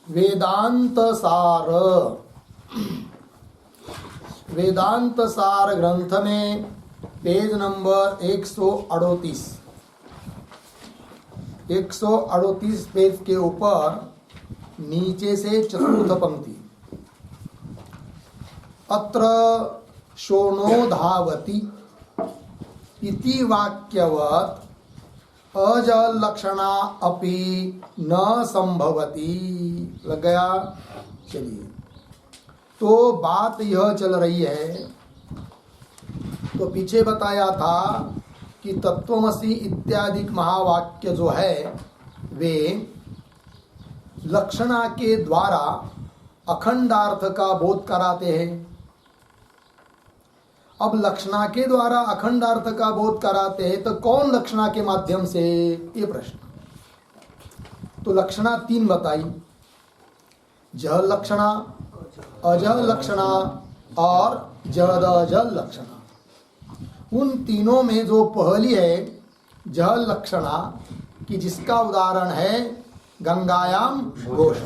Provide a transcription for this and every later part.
वेदांत सार। वेदांत सार ग्रंथ में पेज नंबर 138 पेज के ऊपर नीचे से चतुर्थ पंक्ति, अत्र शोणो धावति इति वाक्यवत् अजल लक्षणा अपि न संभवती। लग गया? चलिए, तो बात यह चल रही है, तो पीछे बताया था कि तत्वमसि इत्यादि महावाक्य जो है वे लक्षणा के द्वारा अखंडार्थ का बोध कराते हैं। अब लक्षणा के द्वारा अखंडार्थ का बोध कराते हैं, तो कौन लक्षणा के माध्यम से, ये प्रश्न। तो लक्षणा तीन बताई, जह लक्षणा, अजह लक्षणा और जद अजल लक्षणा। उन तीनों में जो पहली है जह लक्षणा कि जिसका उदाहरण है गंगायाम घोष।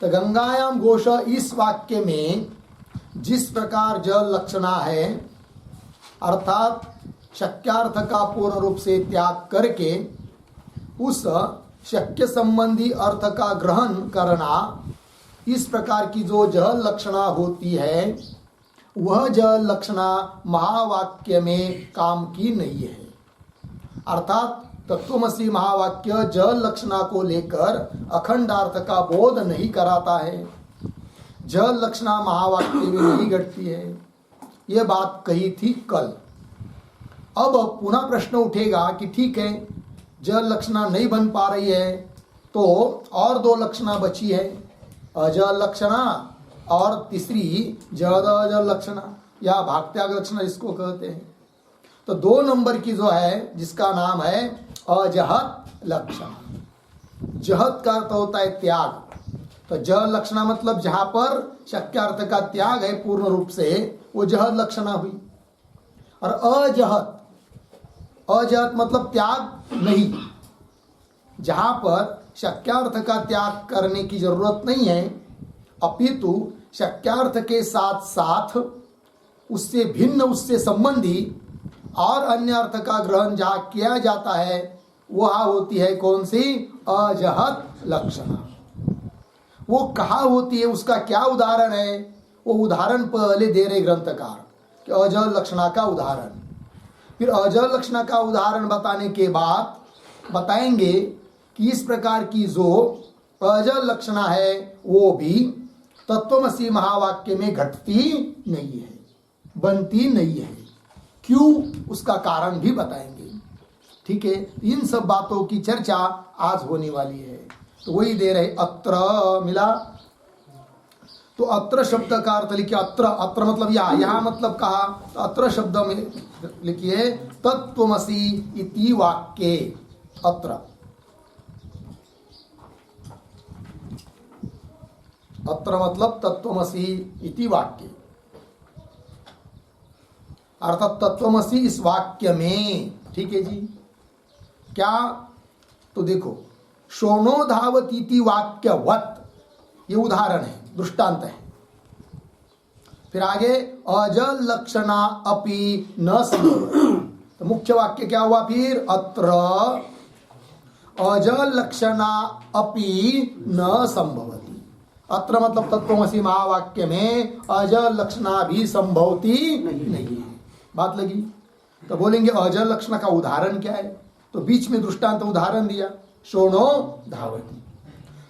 तो गंगायाम घोष इस वाक्य में जिस प्रकार जल लक्षणा है, अर्थात शक्यार्थ का पूर्ण रूप से त्याग करके उस शक्य संबंधी अर्थ का ग्रहण करना, इस प्रकार की जो जल लक्षणा होती है वह जल लक्षणा महावाक्य में काम की नहीं है। अर्थात तत्वमसि महावाक्य जल लक्षणा को लेकर अखंडार्थ का बोध नहीं कराता है, जल लक्षणा महावाक्य में नहीं घटती है। यह बात कही थी कल। अब पुनः प्रश्न उठेगा कि ठीक है, जल लक्षणा नहीं बन पा रही है, तो और दो लक्षणा बची है, अजल लक्षणा और तीसरी जद अजल लक्षणा या भागत्याग लक्षणा जिसको कहते हैं। तो 2 नंबर की जो है जिसका नाम है अजहत लक्षणा। जहत का अर्थ होता है त्याग। तो जह लक्षणा मतलब जहां पर शक्यार्थ का त्याग है पूर्ण रूप से, वो जहत लक्षणा हुई। और अजहत, अजहत मतलब त्याग नहीं, जहां पर शक्यार्थ का त्याग करने की जरूरत नहीं है, अपितु शक्यार्थ के साथ साथ उससे भिन्न, उससे संबंधी और अन्य अर्थ का ग्रहण जहां किया जाता है वह होती है कौन सी? अजहत लक्षणा। वो कहाँ होती है, उसका क्या उदाहरण है, वो उदाहरण पहले दे रहे ग्रंथकार कि अजल लक्षणा का उदाहरण। फिर अजल लक्षणा का उदाहरण बताने के बाद बताएंगे कि इस प्रकार की जो अजल लक्षणा है वो भी तत्वमसि महावाक्य में घटती नहीं है, बनती नहीं है। क्यों, उसका कारण भी बताएंगे। ठीक है, इन सब बातों की चर्चा आज होने वाली है। तो वही दे रहे, अत्र मिला। तो अत्र शब्द का अर्थ लिखिए, अत्र, अत्र मतलब यहाँ मतलब कहा, तो अत्र शब्द में लिखिए तत्वमसि इति वाक्ये। अत्र, अत्र मतलब तत्वमसि इति वाक्ये, अर्थात तत्वमसि इस वाक्य में। ठीक है जी, क्या? तो देखो, शोणो धावतीति वाक्यवत्, ये उदाहरण है, दृष्टांत है। फिर आगे अजल लक्षणा अपि न संभवति, तो मुख्य वाक्य क्या हुआ फिर? अत्र अजल लक्षणा अपि न संभवति। अत्र मतलब तत्वमसि महावाक्य में अजल लक्षणा भी संभवती नहीं है। बात लगी? तो बोलेंगे अजल लक्षणा का उदाहरण क्या है, तो बीच में दृष्टांत उदाहरण दिया, शोणो धावति।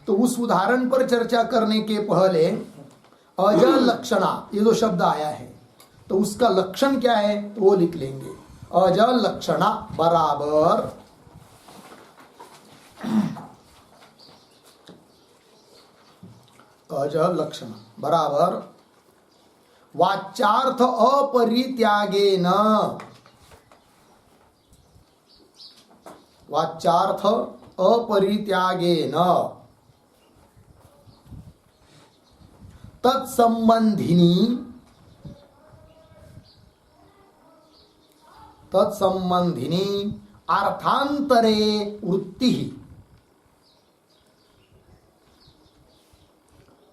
तो उस उदाहरण पर चर्चा करने के पहले अजल लक्षणा, ये जो शब्द आया है, तो उसका लक्षण क्या है तो वो लिख लेंगे। अजल लक्षणा बराबर अजल लक्षणा बराबर वाच्यार्थ अपरित्यागेन, वाच्यार्थ अपरित्यागेन तत्संबंधिनी, तत्संबंधिनी अर्थांतरे वृत्ति,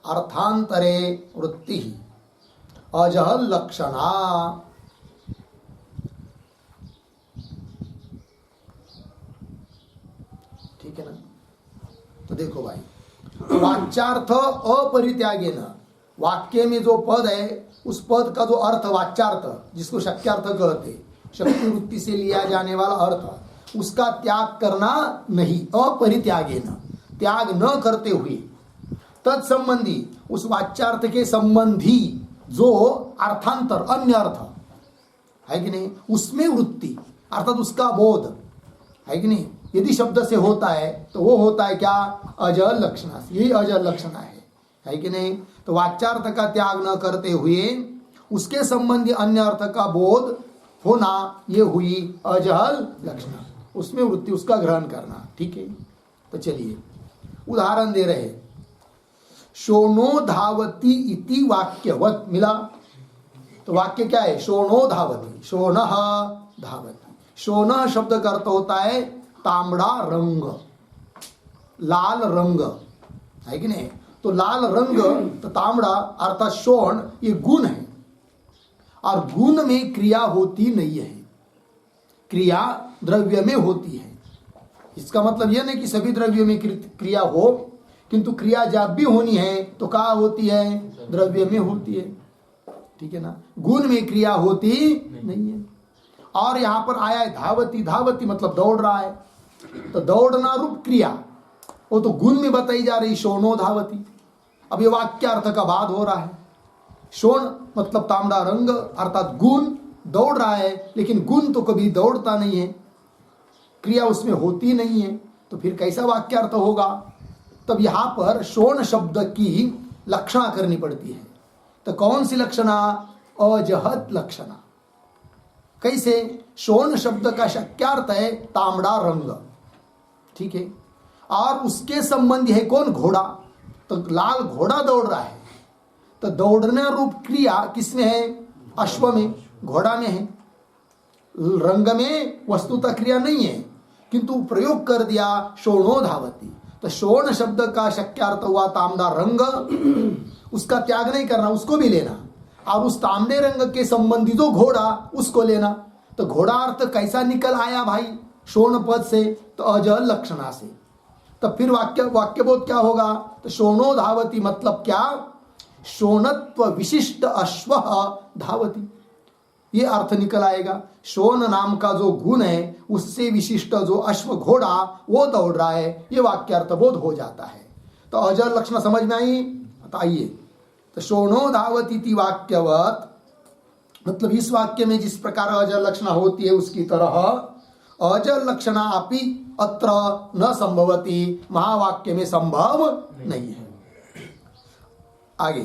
अर्थांतरे वृत्ति अजहल लक्षणा। ठीक है ना? तो देखो भाई, वाच्यार्थ अपरित्यागेन, वाक्य में जो पद है उस पद का जो अर्थ वाच्यार्थ, जिसको शक्यार्थ कहते, शक्ति वृत्ति से लिया जाने वाला अर्थ, उसका त्याग करना नहीं, अपरित्यागेन, त्याग न करते हुए, तत्संबंधी उस वाच्यार्थ के संबंधी जो अर्थांतर अन्य अर्थ है कि नहीं, उसमें वृत्ति अर्थात उसका बोध है कि नहीं, यदि शब्द से होता है तो वो होता है क्या, अजल लक्षणा। यही अजल लक्षणा है कि नहीं? तो वाच्यार्थ का त्याग न करते हुए उसके संबंधी अन्य अर्थ का बोध होना, ये हुई अजहल लक्षणा, उसमें वृत्ति, उसका ग्रहण करना। ठीक है, तो चलिए उदाहरण दे रहे, शोनो धावती इति वाक्यवत मिला। तो वाक्य क्या है, शोनो धावती, शोनः धावती। शोनः शब्द का अर्थ होता है तांबड़ा रंग, लाल रंग, है कि नहीं? तो लाल रंग, तो तांबड़ा अर्थात शोण, ये गुण है, और गुण में क्रिया होती नहीं है, क्रिया द्रव्य में होती है। इसका मतलब यह नहीं कि सभी द्रव्यों में क्रिया हो, किंतु क्रिया जब भी होनी है तो कहाँ होती है, द्रव्य में होती है। ठीक है ना? गुण में क्रिया होती नहीं है। और यहां पर आया है धावती, धावती मतलब दौड़ रहा है, तो दौड़ना रूप क्रिया वो तो गुण में बताई जा रही, शोनो धावती। अब ये वाक्यार्थ का बाद हो रहा है, शोण मतलब तांबड़ा रंग अर्थात गुण दौड़ रहा है, लेकिन गुण तो कभी दौड़ता नहीं है, क्रिया उसमें होती नहीं है, तो फिर कैसा वाक्यार्थ होगा? तब यहां पर शोण शब्द की लक्षणा करनी पड़ती है। तो कौन सी लक्षणा? अजहत लक्षणा। कैसे? शोण शब्द का शक्यार्थ है तांबड़ा रंग, ठीक है, और उसके संबंधी है कौन? घोड़ा। तो लाल घोड़ा दौड़ रहा है, तो दौड़ने रूप क्रिया किसमें है? अश्व में, घोड़ा में है। रंग में वस्तुतः क्रिया नहीं है, किंतु प्रयोग कर दिया शोणो धावती। तो शोण शब्द का शक्यार्थ हुआ तांबड़ा रंग, उसका त्याग नहीं करना, उसको भी लेना, और उस तांबड़े रंग के संबंधी जो घोड़ा उसको लेना। तो घोड़ा अर्थ कैसा निकल आया भाई? शोण पद से, तो अजल लक्षणा से। तब फिर वाक्यबोध क्या होगा? तो शोणो धावती मतलब क्या? शोणत्व विशिष्ट अश्व धावती, ये अर्थ निकल आएगा। शोण नाम का जो गुण है उससे विशिष्ट जो अश्व घोड़ा वो दौड़ रहा है, ये वाक्यार्थ बोध हो जाता है। तो अजल लक्षणा समझ में आई? बताइए। तो शोणो धावती थी वाक्यवत, मतलब इस वाक्य में जिस प्रकार अजल लक्षणा होती है उसकी तरह अजल लक्षणा अपि अत्र न संभवती, महावाक्य में संभव नहीं है। आगे,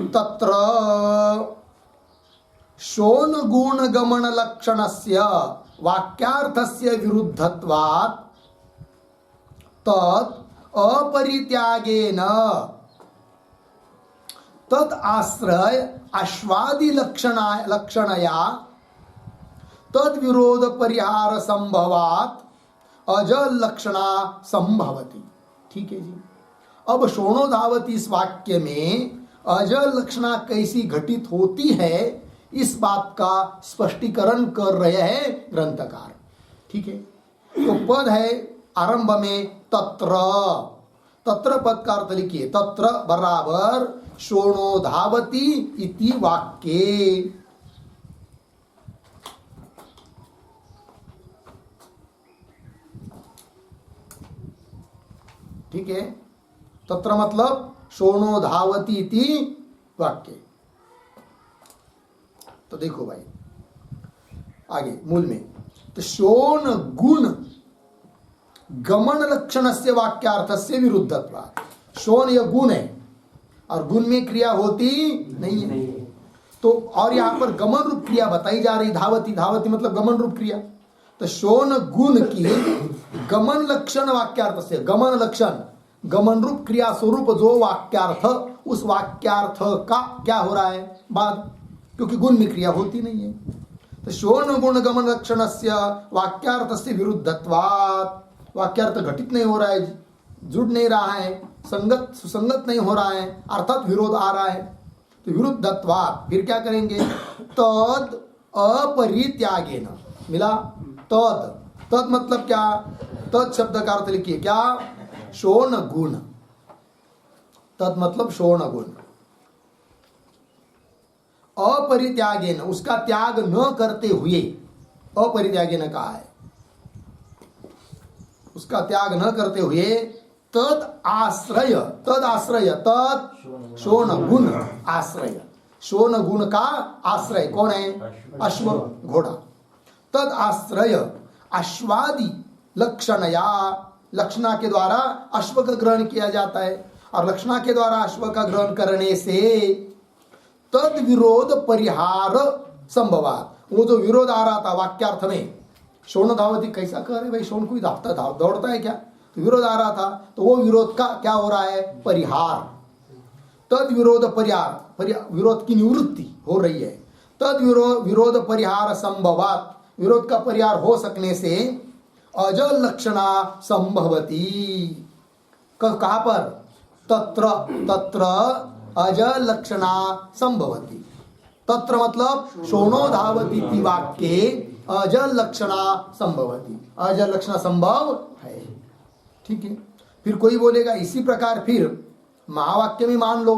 तत्र शोण गुण गमन लक्षणस्य वाक्यार्थस्य विरुद्धत्वात् तत् अपरित्यागेन तद आश्रय अश्वादि लक्षणया तद विरोध परिहार संभवात अजल लक्षणा संभवती। ठीक है जी। अब शोणो धावती इस वाक्य में अजल लक्षणा कैसी घटित होती है, इस बात का स्पष्टीकरण कर रहे हैं ग्रंथकार। ठीक है, तो पद है आरंभ में तत्र, तत्र पद का अर्थ लिखिए, तत्र बराबर शोणो धावती इति वाक्ये। ठीक है, तत्र मतलब शोणो धावती इति वाक्य। तो देखो भाई आगे मूल में, तो शोण गुण गमन लक्षण से वाक्यार्थस्य विरुद्धत्वात्। शोण यह गुण है और गुण में क्रिया होती नहीं है, तो और यहां पर गमन रूप क्रिया बताई जा रही, धावती, धावती मतलब गमन रूप क्रिया। तो शोण गुण की गमन लक्षण वाक्यार्थ से, गमन लक्षण गमन रूप क्रिया स्वरूप जो वाक्यार्थ, उस वाक्यार्थ का क्या हो रहा है? बाद, क्योंकि गुण में क्रिया होती नहीं है। तो शोण गुण गमन लक्षणस्य वाक्यार्थस्य विरुद्धत्वात्, वाक्यार्थ घटित नहीं हो रहा है, जुड़ नहीं रहा है, संगत सुसंगत नहीं हो रहा है, अर्थात विरोध आ रहा है, तो विरुद्धत्वात् फिर क्या करेंगे, तद अपरित्यागेन। मिला? तद मतलब क्या, तद शब्द का अर्थ लिखिए क्या, शोण गुण। तद मतलब शोण गुण। अपरित्यागेन उसका त्याग न करते हुए, अपरित्यागेन कहा है, उसका त्याग न करते हुए, तद आश्रय, तद आश्रय, तद शोण गुण आश्रय, शोण गुण का आश्रय कौन है, अश्व घोड़ा। तद आश्रय अश्वादि लक्षणया, लक्षणा के द्वारा अश्व का ग्रहण किया जाता है, और लक्षणा के द्वारा अश्व का ग्रहण करने से तद विरोध परिहार संभवात, वो जो विरोध आ रहा था वाक्यार्थ में, शोण धावती, कैसा कह रहे भाई, शोण कोई दौड़ता है क्या, तो विरोध आ रहा था, तो वो विरोध का क्या हो रहा है, परिहार। तद विरोध परिहार, विरोध की निवृत्ति हो रही है। तद विरोध परिहार संभवात, विरोध का परिहार हो सकने से अजल लक्षणा संभवती। कहां पर, तत्र, तत्र अजल लक्षणा संभवती। तत्र मतलब शोणो धावती वाक्ये अजल लक्षणा संभवती, अजल लक्षणा संभव है। ठीक है, फिर कोई बोलेगा इसी प्रकार फिर महावाक्य में मान लो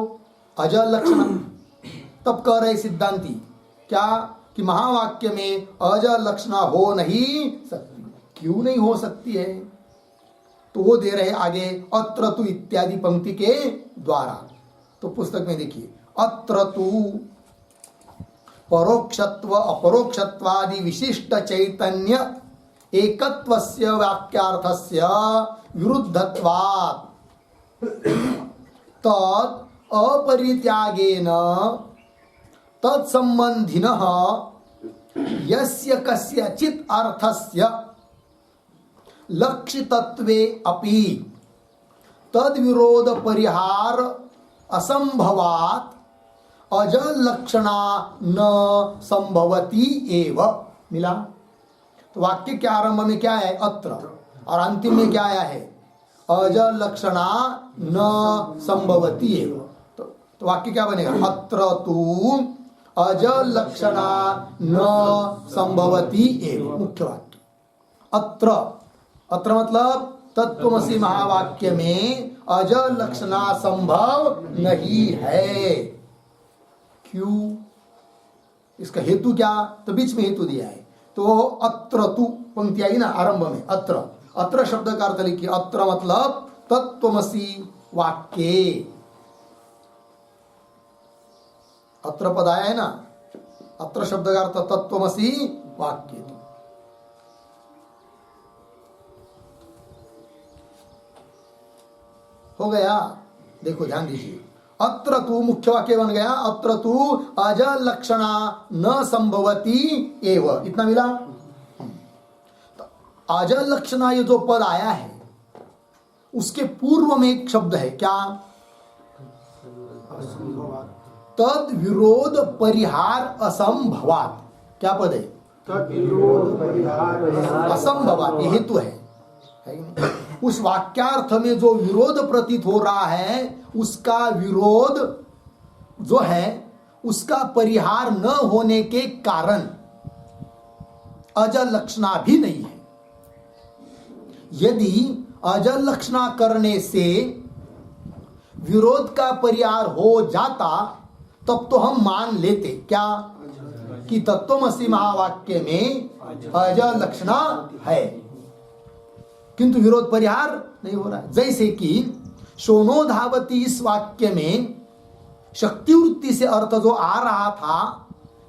अजल लक्षणा, तब कह रहे सिद्धांती क्या, कि महावाक्य में अजल लक्षणा हो नहीं सकती। क्यों नहीं हो सकती है, तो वो दे रहे आगे अत्र तु इत्यादि पंक्ति के द्वारा। तो पुस्तक में देखिए, अत्र तु परोक्षत्व अपरोक्षत्वादि विशिष्ट चैतन्य एकत्वस्य वाक्यार्थस्य विरुद्धत्वात् तत् अपरित्यागेन तत्संबंधिनः यस्य कस्यचित् अर्थस्य लक्षितत्वे अपि तद विरोध परिहार असंभवात् अजल लक्षणा न संभवती एव। मिला? तो वाक्य के आरंभ में क्या है, अत्र, और अंतिम में क्या आया है, अजल लक्षणा न संभवती एव। तो वाक्य क्या बनेगा, अत्र तु अजल लक्षणा न संभवती एव, मुख्य वाक्य। अत्र, अत्र मतलब तत्त्वमसि महावाक्य में अजल लक्षणा संभव नहीं है। क्यों, इसका हेतु क्या, तो बीच में हेतु दिया है। तो अत्र तु पंक्ति आई ना आरंभ में, अत्र, अत्र शब्द का अर्थ लिखिए, अत्र मतलब तत्त्वमसि वाक्ये, अत्र पद आया है ना, अत्र शब्द का अर्थ तत्त्वमसि वाक्ये। हो गया, देखो ध्यान दीजिए, अत्र तु मुख्य वाक्य बन गया, अत्र तु अजल लक्षणा न संभवती एव, इतना मिला। तो अजल लक्षणा ये जो पद आया है उसके पूर्व में एक शब्द है क्या, तद विरोध परिहार असंभवात। क्या पद है, तद विरोध परिहार असंभवात, ये हेतु है कि नहीं? उस वाक्यार्थ में जो विरोध प्रतीत हो रहा है उसका विरोध जो है उसका परिहार न होने के कारण अजल लक्षणा भी नहीं है। यदि अजल लक्षणा करने से विरोध का परिहार हो जाता तब तो हम मान लेते क्या, कि तत्त्वमसि महावाक्य में अजल लक्षणा है, किंतु विरोध परिहार नहीं हो रहा है। जैसे कि शोणो धावती इस वाक्य में शक्ति वृत्ति से अर्थ जो आ रहा था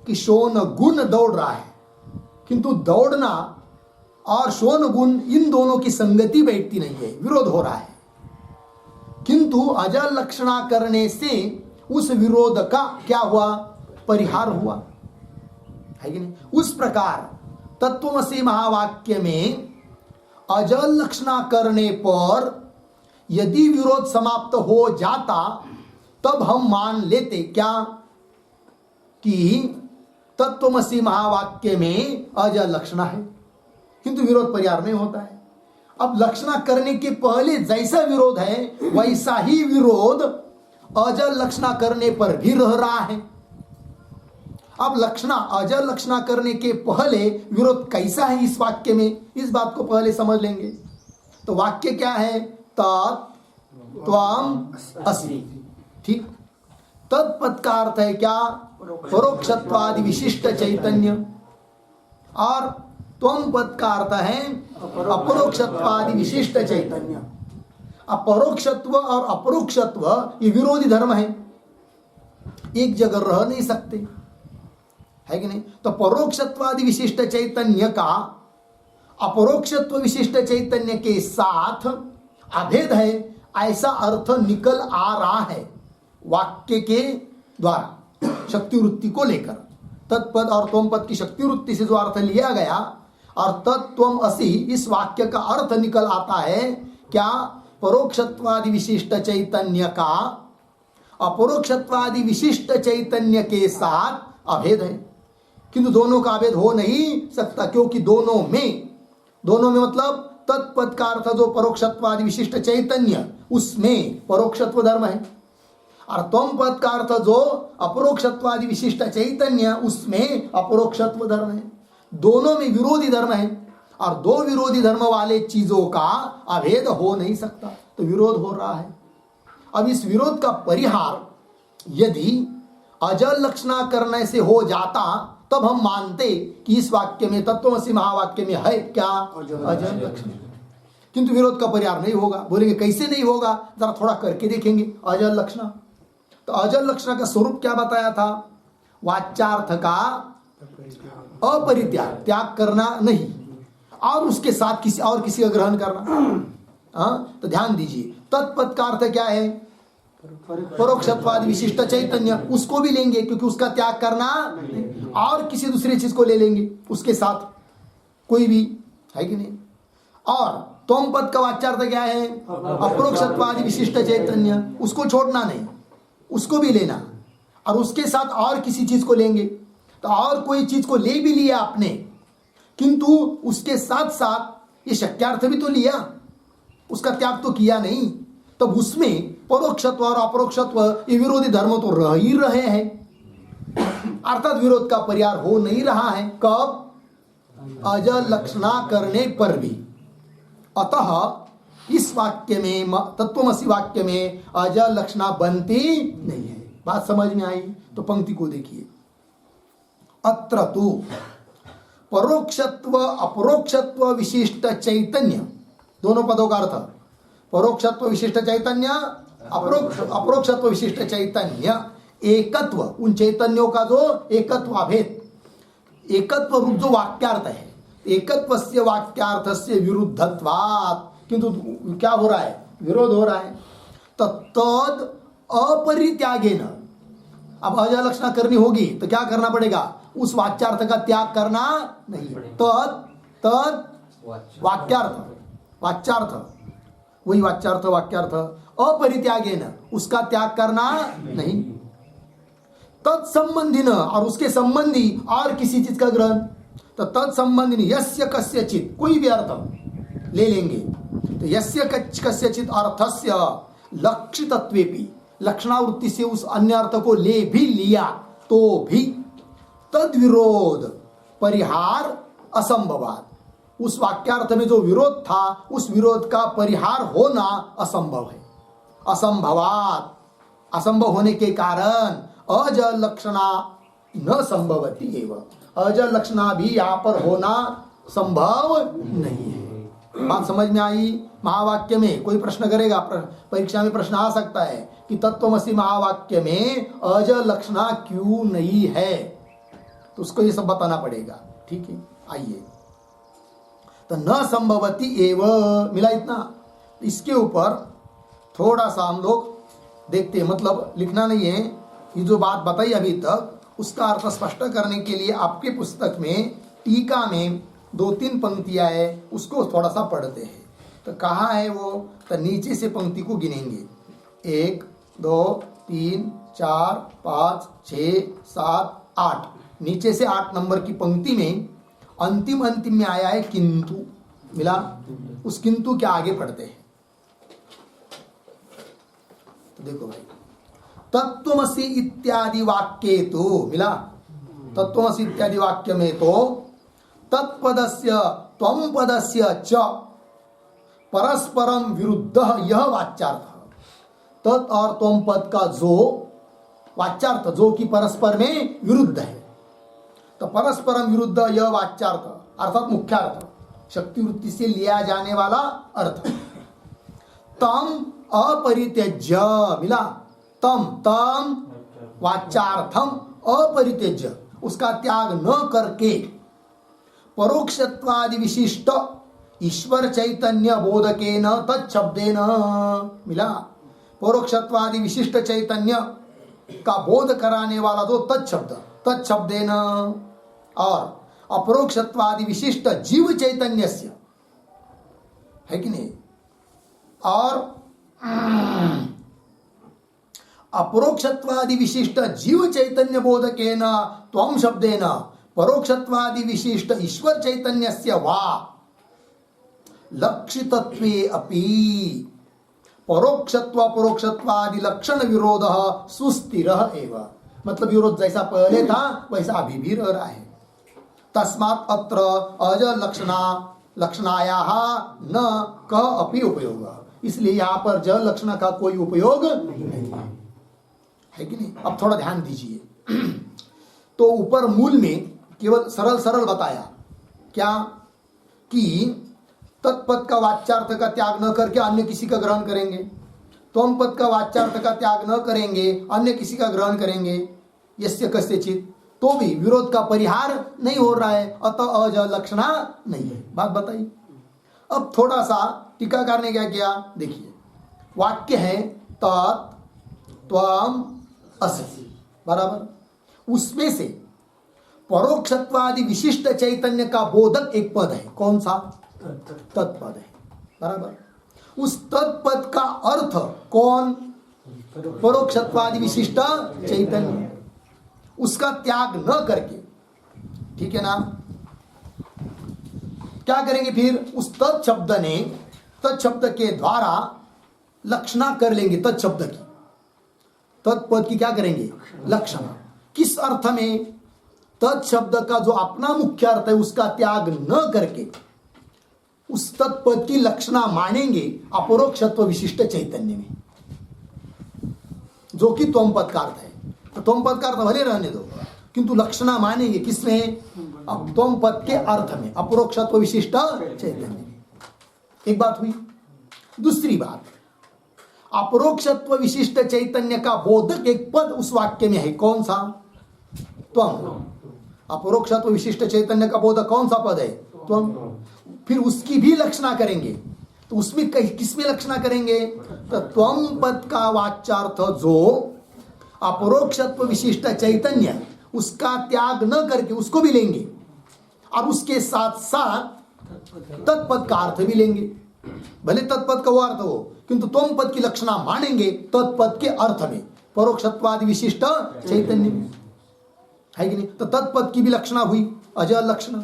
कि शोण गुण दौड़ रहा है, किंतु दौड़ना और शोण गुण इन दोनों की संगति बैठती नहीं है, विरोध हो रहा है। किंतु अजल लक्षणा करने से उस विरोध का क्या हुआ, परिहार हुआ, है कि नहीं। उस प्रकार तत्त्वमसि महावाक्य में अजल लक्षणा करने पर यदि विरोध समाप्त हो जाता तब हम मान लेते क्या, कि तत्त्वमसि महावाक्य में अजल लक्षणा है, किंतु विरोध परिहार नहीं होता है। अब लक्षणा करने के पहले जैसा विरोध है वैसा ही विरोध अजल लक्षणा करने पर भी रह रहा है। अब लक्षणा अजल लक्षणा करने के पहले विरोध कैसा है इस वाक्य में, इस बात को पहले समझ लेंगे। तो वाक्य क्या है? तत् त्वम असि। ठीक, तत्पद का अर्थ है क्या? परोक्षत्वादि विशिष्ट चैतन्य, और त्वम पद का अर्थ है अपरोक्षत्वादि विशिष्ट चैतन्य। अपरोक्षत्व और अपरोक्षत्व ये विरोधी धर्म है, एक जगह रह नहीं सकते, है कि नहीं? तो परोक्षत्वादि विशिष्ट चैतन्य का अपरोक्षत्व विशिष्ट चैतन्य के साथ अभेद है, ऐसा अर्थ निकल आ रहा है वाक्य के द्वारा शक्ति वृत्ति को लेकर। तत्पद और त्वम पद की शक्ति वृत्ति से जो अर्थ लिया गया और तत्त्वम असि, इस वाक्य का अर्थ निकल आता है क्या? परोक्षत्वादि विशिष्ट चैतन्य का अपरोक्षत्वादि विशिष्ट चैतन्य के साथ अभेद है। किंतु दोनों का अभेद हो नहीं सकता, क्योंकि दोनों में मतलब तत्पद का अर्थ जो परोक्षत्वादि विशिष्ट चैतन्य, उसमें परोक्षत्व धर्म है, और त्वम पद का अर्थ जो अपरोक्षत्वादि विशिष्ट चैतन्य, उसमें अपरोक्षत्व धर्म है। दोनों में विरोधी धर्म है, और दो विरोधी धर्म वाले चीजों का अभेद हो नहीं सकता, तो विरोध हो रहा है। अब इस विरोध का परिहार यदि अजल लक्षणा करने से हो जाता तब हम मानते कि इस वाक्य में, तत्त्वमसि महावाक्य में है क्या? अजल लक्षणा। किंतु विरोध का परिहार नहीं होगा। बोलेंगे कैसे नहीं होगा? जरा थोड़ा करके देखेंगे। अजल लक्षणा, तो अजल लक्षणा का स्वरूप क्या बताया था? वाच्यार्थ का अपरित्याग, त्याग करना नहीं, और उसके साथ किसी का ग्रहण करना। तो ध्यान दीजिए, तत्पद का अर्थ क्या है? परोक्षत्वादि विशिष्ट चैतन्य, उसको भी लेंगे क्योंकि उसका त्याग करना, और किसी दूसरी चीज को ले लेंगे उसके साथ, कोई भी, है कि नहीं? और त्वम पद का वाच्यार्थ क्या है? अपरोक्षत्वादि विशिष्ट चैतन्य, उसको छोड़ना नहीं, उसको भी लेना, और उसके साथ और किसी चीज को लेंगे। तो और कोई चीज को ले भी लिया आपने, किंतु उसके साथ साथ ये शक्यार्थ भी तो लिया, उसका त्याग तो किया नहीं। तब उसमें परोक्षत्व और अपरोक्षत्व ये विरोधी धर्म तो रह ही रहे हैं, अर्थात विरोध का परिहार हो नहीं रहा है। कब? अजल लक्षणा करने पर भी। अतः इस वाक्य में, तत्त्वमसि वाक्य में अजल लक्षणा बनती नहीं है। बात समझ में आई? तो पंक्ति को देखिए, अत्र तु परोक्षत्व अपरोक्षत्व विशिष्ट चैतन्य, दोनों पदों का अर्थ परोक्षत्व विशिष्ट चैतन्य, अपरोक्षत्व विशिष्ट चैतन्य, एकत्व, उन चैतन्यों का जो एकत्व अभेद, एकत्व रूप जो वाक्यार्थ है, एकत्वस्य वाक्यार्थस्य विरुद्धत्वात्, किंतु क्या हो रहा है? विरोध हो रहा है। तद अपरित्यागेन, अब अजल लक्षणा करनी होगी तो क्या करना पड़ेगा? उस वाच्यार्थ का त्याग करना नहीं। तद वाच्यार्थ, वही वाक्यार्थ अपरित्यागेन, उसका त्याग करना नहीं। तत्संबंधी न, और उसके संबंधी और किसी चीज का ग्रहण। तो तत्संबंधी यस्य कस्यचित, कोई भी अर्थ ले लेंगे, तो यस्य कस्यचित अर्थस्य लक्षितत्वेपि, लक्षणावृत्ति से उस अन्य अर्थ को ले भी लिया तो भी तद विरोध परिहार असंभवात, उस वाक्यार्थ में जो विरोध था उस विरोध का परिहार होना असंभव है। असंभवात, असंभव होने के कारण अजल लक्षणा न संभवती एवं, अजल लक्षणा भी यहाँ पर होना संभव नहीं है। बात समझ में आई? महावाक्य में कोई प्रश्न करेगा, परीक्षा में प्रश्न आ सकता है कि तत्त्वमसि महावाक्य में अजल लक्षणा क्यों नहीं है, तो उसको ये सब बताना पड़ेगा। ठीक है, आइए, तो न संभवती एव मिला इतना। इसके ऊपर थोड़ा सा हम लोग देखते हैं, मतलब लिखना नहीं है, ये जो बात बताई अभी तक उसका अर्थ स्पष्ट करने के लिए आपके पुस्तक में टीका में 2-3 पंक्तियां है, उसको थोड़ा सा पढ़ते हैं। तो कहाँ है वो? तो नीचे से पंक्ति को गिनेंगे, 1 2 3 4 5 6 7 8, नीचे से 8 नंबर की पंक्ति में अंतिम में आया है किंतु, मिला? उस किंतु के आगे पढ़ते हैं। तो देखो भाई, तत्त्वमसि इत्यादि वाक्ये तो मिला, तत्त्वमसि इत्यादि वाक्य में तो तत्पदस्य त्वं पदस्य च परस्परम विरुद्ध यह वाच्यार्थ, तत् और त्वं पद का जो वाच्यार्थ जो कि परस्पर में विरुद्ध है, तो परस्परम विरुद्ध यह वाच्यार्थ अर्थात मुख्यार्थ, शक्ति वृत्ति से लिया जाने वाला अर्थ, तम अपरित्यज्य मिला, तम तम वाच्यार्थम अपरित्यज्य उसका त्याग न करके परोक्षत्वादि विशिष्ट ईश्वर चैतन्य बोधकेन तत्शब्देन मिला, परोक्षत्वादि विशिष्ट चैतन्य का बोध कराने वाला जो तत्शब्द, तत्शब्देन, और अपरोक्षत्वादि विशिष्ट जीव चैतन्यस्य है कि नहीं, और अपरोक्षत्वादि विशिष्ट जीव चैतन्य बोधकेन त्वं शब्देन परोक्षत्वादि विशिष्ट ईश्वर चैतन्यस्य वा लक्षितत्वे अपि परोक्षत्व परोक्षत्वादि लक्षण विरोध सुस्थिर एव, मतलब विरोध जैसा पहले था वैसा अभी भी रह रहा है। तस्मात् अत्र अज लक्षणा लक्षणायाः न क अपि उपयोग, इसलिए यहाँ पर ज लक्षण का कोई उपयोग नहीं है कि नहीं। अब थोड़ा ध्यान दीजिए, तो ऊपर मूल में केवल सरल सरल बताया क्या कि तत्पद का वाच्यार्थ का त्याग न करके अन्य किसी का ग्रहण करेंगे, त्वं पद का वाच्यार्थ का त्याग न करेंगे अन्य किसी का ग्रहण करेंगे, यस्य कस्यचित्, तो भी विरोध का परिहार नहीं हो रहा है, अतः अज लक्षणा नहीं है। बात बताइए। अब थोड़ा सा टीकाकार ने क्या किया, देखिए वाक्य है तत् त्वं असि बराबर, उसमें से परोक्षत्वादि विशिष्ट चैतन्य का बोधक एक पद है, कौन सा, तत्पद है बराबर। उस तत्पद का अर्थ कौन, परोक्षत्वादि विशिष्ट चैतन्य, उसका त्याग न करके, ठीक है ना, क्या करेंगे फिर, उस तत्शब्द ने तत्शब्द के द्वारा लक्षणा कर लेंगे, तत्शब्द की तत्पद की क्या करेंगे, लक्षणा। किस अर्थ में, तत्शब्द का जो अपना मुख्य अर्थ है उसका त्याग न करके उस तत्पद की लक्षणा मानेंगे अपरोक्षत्व विशिष्ट चैतन्य में, जो कि त्वं पद का अर्थ है। तो त्वं पद का अर्थ भले रहने दो, किंतु लक्षणा मानेंगे किसमें, अब त्वं पद के अर्थ में, अपरोक्षत्व विशिष्ट चैतन्य में। एक बात हुई। दूसरी बात, अपरोक्षत्व विशिष्ट चैतन्य का बोधक एक पद उस वाक्य में है, कौन सा, त्वं। अपरोक्षत्व विशिष्ट चैतन्य का बोधक कौन सा पद है, त्वं। फिर उसकी भी लक्षणा करेंगे, तो उसमें किसमें लक्षणा करेंगे, तो त्वं पद का वाच्यार्थ जो अपरोक्षत्व विशिष्ट चैतन्य, उसका त्याग न करके उसको भी लेंगे, और उसके साथ साथ तत्पद का अर्थ भी लेंगे। भले तत्पद का वो अर्थ हो, किंतु त्वं पद की लक्षणा मानेंगे तत्पद के अर्थ में, परोक्षत्वादि विशिष्ट चैतन्य में, है कि नहीं। तो तत्पद की भी लक्षणा हुई अजय लक्षणा,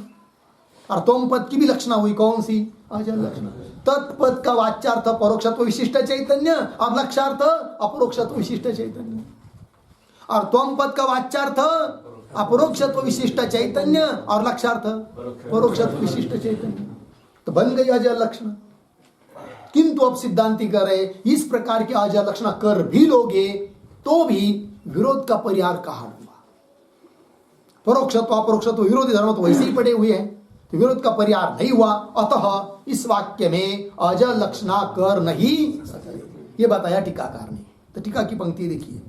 और त्वं पद की भी लक्षणा हुई कौन सी, अजय लक्षणा। तत्पद का वाच्यार्थ परोक्षत्व विशिष्ट चैतन्य और लक्ष्यार्थ अपरोक्षत्व विशिष्ट चैतन्य, और त्वं पद का वाच्यार्थ अपरोक्षत्व विशिष्ट चैतन्य और लक्ष्यार्थ परोक्षत्व विशिष्ट चैतन्य, तो बन गई अजय लक्षण। किंतु अब सिद्धांती कह रहे, इस प्रकार के अजय लक्षण कर भी लोगे तो भी विरोध का परिहार कहाँ होगा, परोक्षत्व अपरोक्षत्व विरोधी धर्म तो वैसे ही पड़े हुए हैं, तो विरोध का परिहार नहीं हुआ, अतः इस वाक्य में अजय लक्षणा कर नहीं सकते, ये बताया टीकाकार ने। तो टीका की पंक्ति देखिए,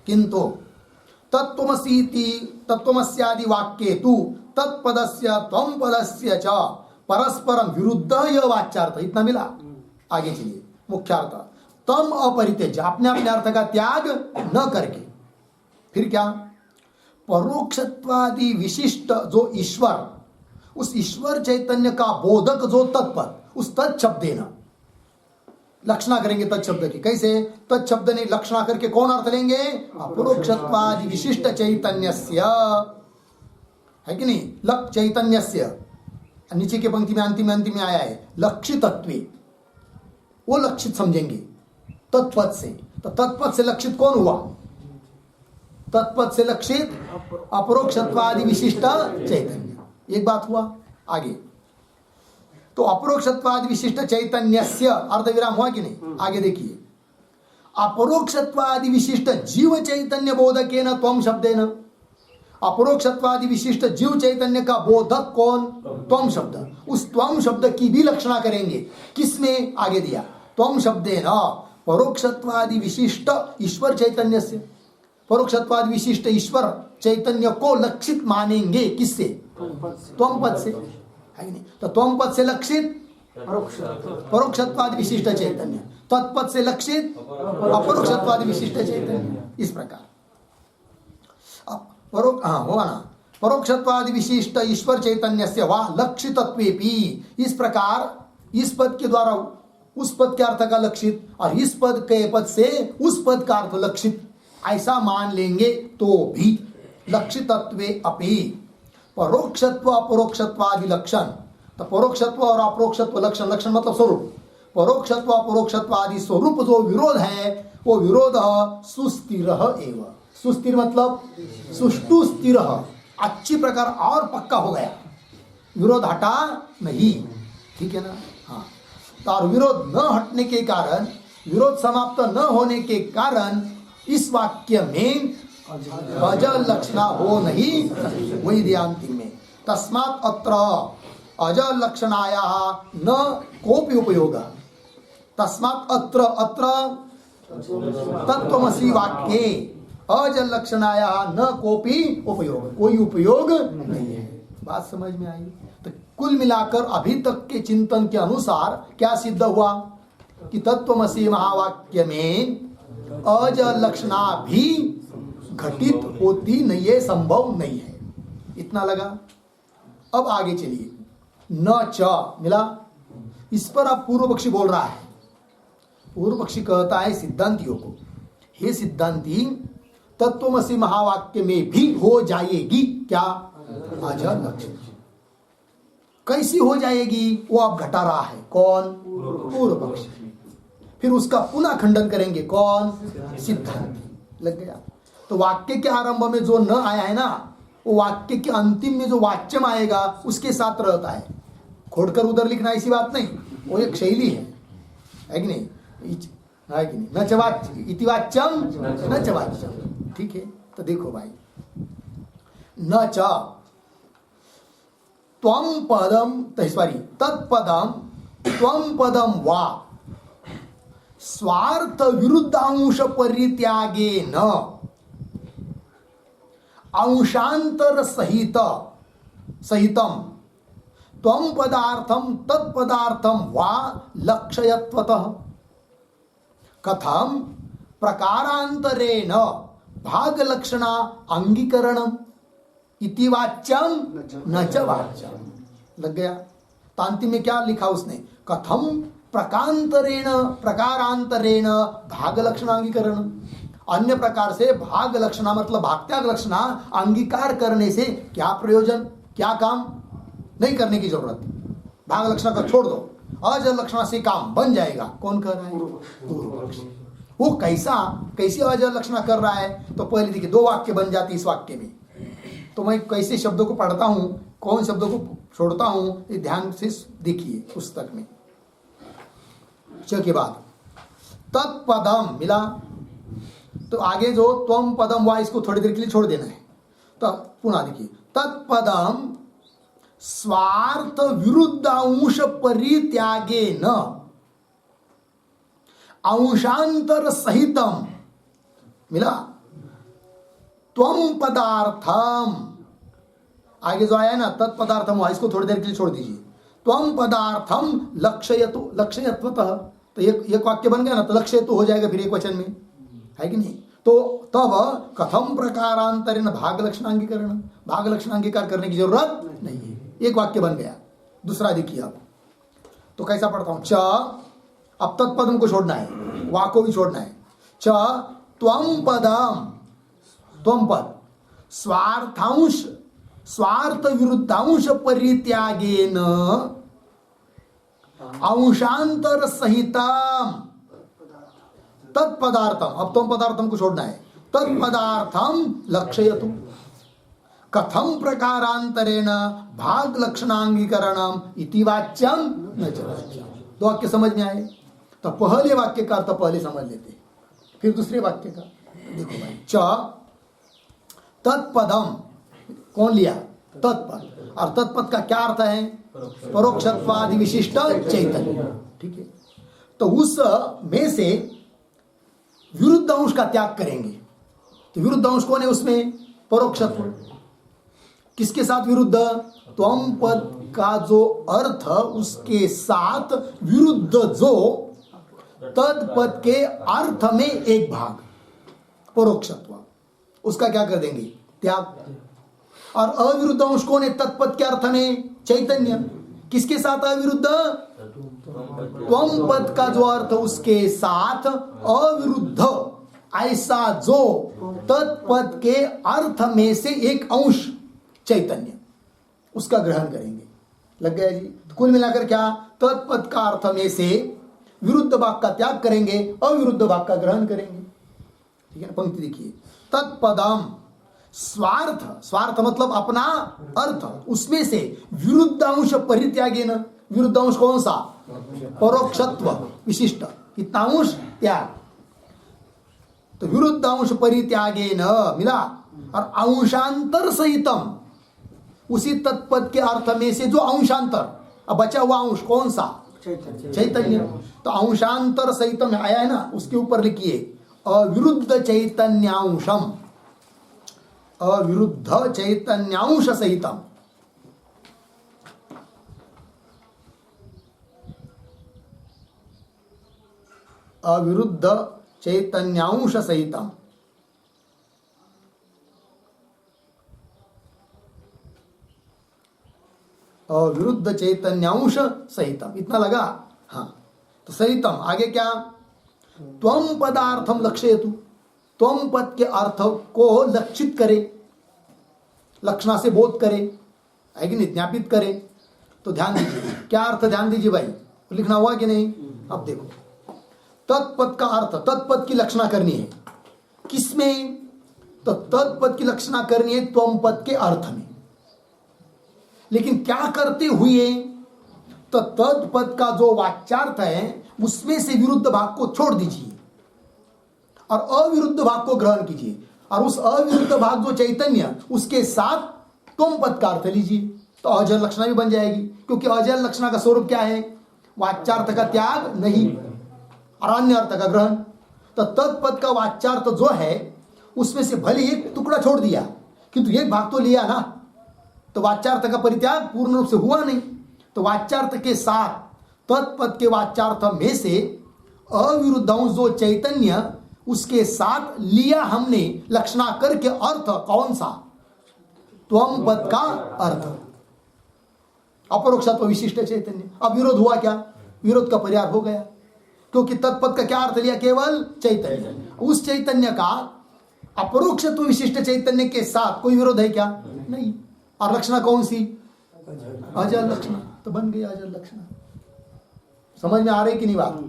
किंतु तत्त्वमसीति तत्त्वमस्यादि वाक्ये तु तत्पदस्य त्वं पदस्य च परस्परम विरुद्ध यह वाच्यार्थ, इतना मिला। आगे चलिए, मुख्यार्थ तम अपरित्यज्य, अपने अपने अर्थ का त्याग न करके, फिर क्या, परोक्षत्वादि विशिष्ट जो ईश्वर, उस ईश्वर चैतन्य का बोधक जो तत्पद, उस तत्शब्देन लक्षणा करेंगे तत्शब्द की। कैसे, तत्शब्द ने लक्षणा करके कौन अर्थ लेंगे, अपरोक्षत्वादि विशिष्ट चैतन्यस्य, है कि नहीं, लक्ष चैतन्यस्य, नीचे के पंक्ति में अंतिम में आया है लक्षितत्वे, वो लक्षित समझेंगे तत्पद से। तो तत्पद से लक्षित कौन हुआ? तत्पद से लक्षित अपरोक्षत्वादि विशिष्ट चैतन्य। एक बात हुआ। आगे तो अपरोक्षत्वादि विशिष्ट चैतन्यस्य अर्धविराम हुआ कि नहीं? आगे देखिए, अपरोक्षत्वादि विशिष्ट जीव चैतन्य बोधकेन त्वम शब्देन। अपरोक्षत्वादि विशिष्ट जीव चैतन्य का बोधक कौन? त्वम शब्द। उस त्वम शब्द की भी लक्षणा करेंगे। किसमें? आगे दिया त्वम शब्देन परोक्षत्वादि विशिष्ट ईश्वर चैतन्य से। परोक्षत्वादि विशिष्ट ईश्वर चैतन्य को लक्षित मानेंगे। किससे? त्वम पद से, है कि नहीं? तो त्वम पद से लक्षित परोक्षत्वादि विशिष्ट चैतन्य, तत्पद से लक्षित अपरोक्षत्वादि विशिष्ट चैतन्य। इस प्रकार होगा ना, परोक्षत्वादि विशिष्ट ईश्वर चैतन्य से वा लक्षितत्वेपि। इस प्रकार इस पद के द्वारा उस पद के अर्थ का लक्षित और इस पद के पद से उस पद का अर्थ लक्षित, ऐसा मान लेंगे तो भी लक्षितत्वे अपि परोक्षत्व अपरोक्षत्वादि लक्षण। तो परोक्षत्व और अपरोक्षत्व लक्षण, लक्षण मतलब स्वरूप, परोक्षत्व अपरोक्षत्व आदि स्वरूप जो विरोध है वो विरोध सुस्थिर एव। सुस्थिर मतलब सुष्टु स्थिर, अच्छी प्रकार और पक्का हो गया, विरोध हटा नहीं। ठीक है ना? हाँ। तो और विरोध न हटने के कारण, विरोध समाप्त न होने के कारण इस वाक्य में अजल लक्षणा हो नहीं। वही दिया अंतिम में, तस्मात् अत्र अजल लक्षणाया न कोपि उपयोग। तस्मात् अत्र तत्त्वमसि वाक्ये अजल लक्षणाया न कोपि उपयोग, कोई उपयोग नहीं है। बात समझ में आई? तो कुल मिलाकर अभी तक के चिंतन के अनुसार क्या सिद्ध हुआ कि तत्त्वमसि महावाक्य में अजल लक्षणा भी घटित होती नहीं है, संभव नहीं है। इतना लगा। अब आगे चलिए, न च मिला। इस पर अब पूर्व पक्षी बोल रहा है। पूर्व पक्षी कहता है सिद्धांतियों को, हे सिद्धांती, तत्त्वमसि महावाक्य में भी हो जाएगी क्या? अजल लक्षण। कैसी हो जाएगी वो अब घटा रहा है। कौन? पूर्व पक्षी। फिर उसका पुनः खंडन करेंगे कौन? सिद्धांती। लग गया? तो वाक्य के आरंभ में जो न आया है ना, वो वाक्य के अंतिम में जो वाच्यम आएगा उसके साथ रहता है। खोड़कर उधर लिखना ऐसी बात नहीं, वो एक शैली है कि नहीं? है कि नहीं? न च वाच्य इति वाच्यम न च वाच्यम। ठीक है? तो देखो भाई, न च त्वं पदम, तत्पदम त्वं पदम वा स्वार्थ विरुद्धांश परित्यागे न अंशांतर सहितम त्वं पदार्थम तत्पदार्थम वा लक्षयत्वतः कथम प्रकारांतरेण भाग लक्षणा अंगीकरणम इति वाच्यम न च वाच्यम। लग गया? तो अंतिम में क्या लिखा उसने? कथम प्रकारांतरेण भाग लक्षणांगीकरण। अन्य प्रकार से भाग लक्षणा मतलब भागत्याग लक्षणा अंगीकार करने से क्या प्रयोजन, क्या काम? नहीं करने की जरूरत। भाग लक्षणा का छोड़ दो, अजल लक्षणा से काम बन जाएगा। कौन कर रहा है? पूर्व पक्षी। वो कैसी अजल लक्षणा कर रहा है? तो पहले देखिए, दो वाक्य बन जाती इस वाक्य में। तो मैं कैसे शब्दों को पढ़ता हूं, कौन शब्दों को छोड़ता हूं, ये ध्यान से देखिए पुस्तक में। च के बाद तत्पदम मिला, तो आगे जो त्वम पदम वा, इसको थोड़ी देर के लिए छोड़ देना है। तो पुनः देखिए, तत्पदम स्वार्थ विरुद्धांश परित्यागे न अंशांतर सहितम मिला त्वं पदार्थम। आगे जो आया ना तत्पदार्थम हुआ, इसको थोड़ी देर के लिए छोड़ दीजिए। त्वं पदार्थम लक्षयत्वतः, तो एक वाक्य बन गया ना, तो लक्षयतु हो जाएगा फिर एक वचन में, है कि नहीं? तो तब कथम प्रकारांतरेण भाग लक्षणांगीकरण, भाग लक्षणांगीकार करने की जरूरत नहीं है। एक वाक्य बन गया। दूसरा देखिए अब, तो कैसा पढ़ता हूं? च, अब तत्पदम को छोड़ना है, वा को भी छोड़ना है। च त्वं पदम, त्वं पद स्वार्थांश स्वार्थ विरुद्धांश परित्यागेन अंशांतर सहितम तत्पदार्थम, अब तुम पदार्थम को छोड़ना है, तत्पदार्थम लक्षयतु कथम प्रकारांतरेण भाग लक्षणांगीकरणम इति वाच्यम न च। दो वाक्य समझ में आए तो पहले वाक्य का अर्थ पहले समझ लेते, फिर दूसरे वाक्य का देखो भाई। च तत्पदम कौन लिया? तत्पद। और तत्पद का क्या अर्थ है? परोक्षत्वादि विशिष्ट चैतन्य। ठीक है, तो उस में से विरुद्ध अंश का त्याग करेंगे। तो विरुद्ध अंश कौन है उसमें? परोक्षत्व। किसके साथ विरुद्ध? त्वम पद का जो अर्थ उसके साथ विरुद्ध जो तत्पद के अर्थ में एक भाग परोक्षत्व, उसका क्या कर देंगे? त्याग। और अविरुद्ध अंश कौन है? तत्पद के अर्थ में चैतन्य। किसके साथ अविरुद्ध? त्वम पद का जो अर्थ उसके साथ अविरुद्ध ऐसा जो तत्पद के अर्थ में से एक अंश चैतन्य, उसका ग्रहण करेंगे। लग गया जी? तो कुल मिलाकर क्या? तत्पद का अर्थ में से विरुद्ध भाग का त्याग करेंगे, अविरुद्ध भाग का ग्रहण करेंगे। ठीक है ना? पंक्ति देखिए, तत्पदम स्वार्थ, स्वार्थ मतलब अपना अर्थ, उसमें से विरुद्ध अंश परित्यागेन, विरुद्ध अंश कौन सा? परोक्षत्व विशिष्ट, कितना अंश? त्याग। तो विरुद्ध अंश परित्यागेन मिला, और अंशांतर सहितम, उसी तत्पद के अर्थ में से जो अंशांतर, अब बचा हुआ अंश कौन सा? चैतन्य। तो अंशांतर सहितम आया है ना, उसके ऊपर लिखिए अविरुद्ध चैतन्यांशम, अविरुद्ध चैतन्यांश सहितम। अविरुद्ध चैतन्यांश सहितम। अविरुद्ध चैतन्यांश सहितम, इतना लगा? हाँ, तो सहितम आगे क्या? त्वम पदार्थम लक्षयतु, त्वम पद के अर्थ को लक्षित करे, लक्षणा से बोध करे, है कि नहीं? ज्ञापित करे। तो ध्यान दीजिए, क्या अर्थ? ध्यान दीजिए भाई, लिखना हुआ कि नहीं? अब देखो, तत्पद का अर्थ, तत्पद की लक्षणा करनी है किसमें? तो तत्पद की लक्षणा करनी है त्वम पद के अर्थ में। लेकिन क्या करते हुए? तो तत्पद का जो वाच्यार्थ है उसमें से विरुद्ध भाग को छोड़ दीजिए और अविरुद्ध भाग को ग्रहण कीजिए, और उस अविरुद्ध भाग जो चैतन्य, उसके साथ त्वम पद का अर्थ लीजिए। तो अजर लक्षणा भी बन जाएगी, क्योंकि अजर लक्षणा का स्वरूप क्या है? वाच्यार्थ का त्याग नहीं और अन्य अर्थ का ग्रहण। तो तत्पद का वाच्यार्थ जो है उसमें से भले एक टुकड़ा छोड़ दिया, किंतु एक भाग तो लिया ना, तो वाच्यार्थ का परित्याग पूर्ण रूप से हुआ नहीं। तो वाच्यार्थ के साथ तत्पद के वाच्यार्थ में से अविरुद्ध अंश जो चैतन्य, उसके साथ लिया हमने लक्षणा करके अर्थ कौन सा? त्वम पद का अर्थ, अपरोक्षत्व विशिष्ट चैतन्य। अब विरोध हुआ क्या? विरोध का परिहार हो गया, क्योंकि तत्पद का क्या अर्थ लिया? केवल चैतन्य। उस चैतन्य का अपरोक्षत्व विशिष्ट चैतन्य के साथ कोई विरोध है क्या? नहीं। और लक्षणा कौन सी? अजर लक्षणा। तो बन गई अजर लक्षणा। समझ में आ रही कि नहीं बात?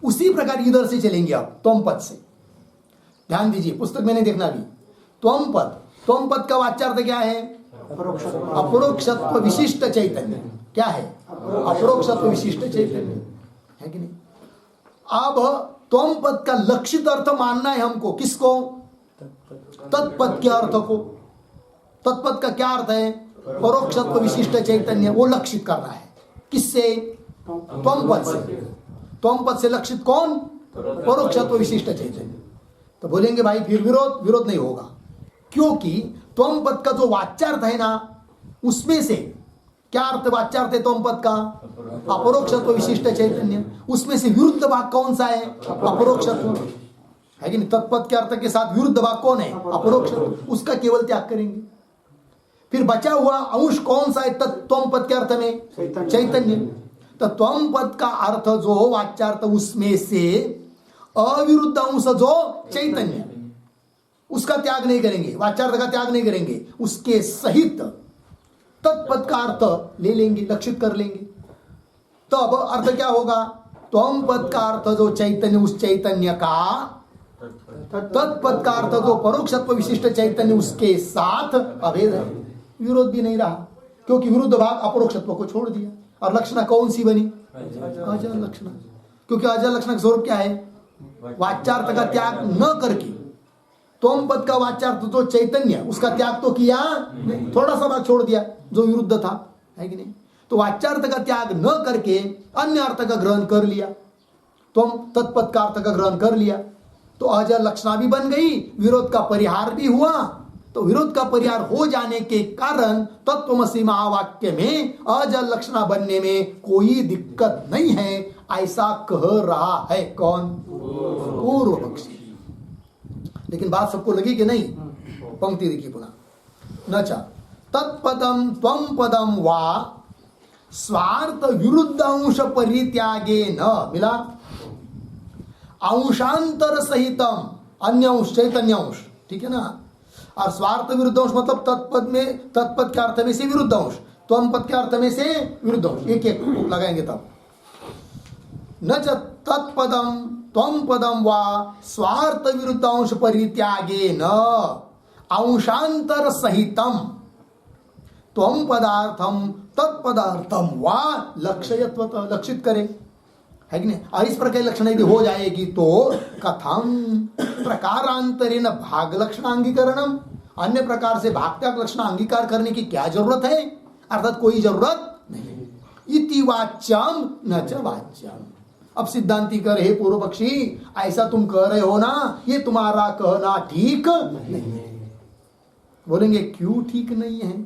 उसी प्रकार इधर से चलेंगे अब त्वम पद से। ध्यान दीजिए, पुस्तक में नहीं देखना भी। त्वम पद, त्वम पद का वाच्यार्थ क्या है? अपरोक्षत्व विशिष्ट चैतन्य। क्या है? अपरोक्षत्व विशिष्ट चैतन्य, है कि नहीं? अब त्वम पद का लक्षित अर्थ मानना है हमको। किसको? तत्पद के अर्थ को। तत्पद का क्या अर्थ है? परोक्षत्व विशिष्ट चैतन्य, वो लक्षित करना है। किससे? त्वम पद से। त्वम पद से लक्षित कौन? परोक्षत्व विशिष्ट चैतन्य। तो बोलेंगे भाई फिर विरोध? विरोध नहीं होगा, क्योंकि त्वम पद का जो वाच्यार्थ है ना, उसमें से क्या अर्थ वाच्यार्थ है त्वम पद का? अपरोक्षत्व विशिष्ट चैतन्य। उसमें से विरुद्ध भाग कौन सा है? अपरोक्षत्व, है कि नहीं? तत्पद के अर्थ के साथ विरुद्ध भाग कौन है? अपरोक्षत्व। उसका केवल त्याग करेंगे। फिर बचा हुआ अंश कौन सा है त्वम पद के अर्थ में? चैतन्य। तो त्वम पद का अर्थ जो वाच्यार्थ, उसमें से अविरुद्ध अंश जो चैतन्य, उसका त्याग नहीं करेंगे, वाच्यार्थ का त्याग नहीं करेंगे, उसके सहित तत्पद का अर्थ ले लेंगे, लक्षित कर लेंगे। तब अर्थ क्या होगा? त्वम पद का अर्थ जो चैतन्य, उस चैतन्य का, तत्पद का अर्थ जो परोक्षत्व विशिष्ट चैतन्य, उसके साथ अभेद है, विरोध भी नहीं रहा, क्योंकि विरुद्ध भाग अपरोक्षत्व को छोड़ दिया। और लक्षणा कौन सी बनी? अजर लक्षणा। क्योंकि अजर लक्षणा का स्वरूप क्या है? वाच्यार्थ का त्याग न करके, त्वम पद का वाच्यार्थ जो चैतन्य, उसका त्याग तो किया नहीं, थोड़ा सा भाग छोड़ दिया जो विरुद्ध था, है कि नहीं? तो वाच्यार्थ का त्याग न करके अन्य अर्थ का ग्रहण कर लिया, त्वम तत्पद का अर्थ का ग्रहण कर लिया, तो अजर लक्षणा भी बन गई, विरोध का परिहार भी हुआ। तो विरोध का परिहार हो जाने के कारण तत्वमसि महावाक्य में अजर लक्षणा बनने में कोई दिक्कत नहीं है, ऐसा कह रहा है कौन? पूर्व पक्षी। लेकिन बात सबको लगी कि नहीं? पंक्ति देखिए पुनः। न च तत्पदम त्वम पदम वा स्वार्थ विरुद्ध अंश परित्यागे न, मिला? अंशांतर सहितम, अन्य अंश चैतन्य अंश, ठीक है ना? और स्वार्थ विरुद्ध अंश मतलब तत्पद में, तत्पद के अर्थ में से विरुद्ध अंश, त्वम पद के अर्थ में से विरुद्ध अंश, एक एक लगाएंगे तब। न च तत्पदम त्वम पदम वा स्वार्थ विरुद्ध अंश परित्यागे न अंशांतर सहितम त्वम पदार्थम तत्पदार्थम वा लक्ष्यत्वतः, लक्षित करे, है कि नहीं? और इस प्रकार लक्षण यदि हो जाएगी तो कथम प्रकारांतरेण भाग लक्षणांगीकरणम, अन्य प्रकार से भाग त्याग लक्षण अंगीकार करने की क्या जरूरत है? अर्थात कोई जरूरत नहीं। इति वाच्यम न च वाच्यम। अब सिद्धांती कह रहे, पूर्व पक्षी ऐसा तुम कह रहे हो ना, ये तुम्हारा कहना ठीक नहीं है। बोलेंगे क्यों ठीक नहीं है?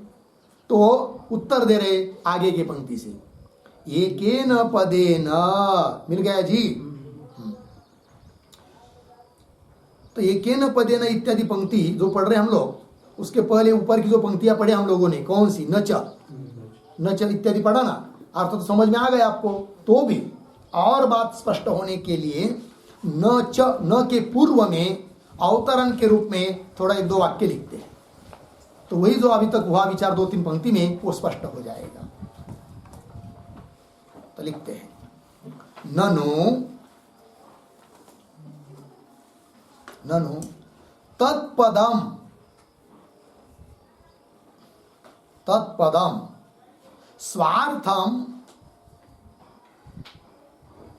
तो उत्तर दे रहे आगे की पंक्ति से, एकेन पदेन, मिल गया जी। तो एकेन पदेन इत्यादि पंक्ति जो पढ़ रहे हम लोग, उसके पहले ऊपर की जो पंक्तियां पढ़े हम लोगों ने, कौन सी? न च इत्यादि पढ़ा ना, अर्थ तो समझ में आ गया आपको। तो भी और बात स्पष्ट होने के लिए न के पूर्व में अवतरण के रूप में थोड़ा एक दो वाक्य लिखते हैं, तो वही जो अभी तक हुआ विचार दो तीन पंक्ति में, वो स्पष्ट हो जाएगा। तो लिखते हैं, ननु तत्पदम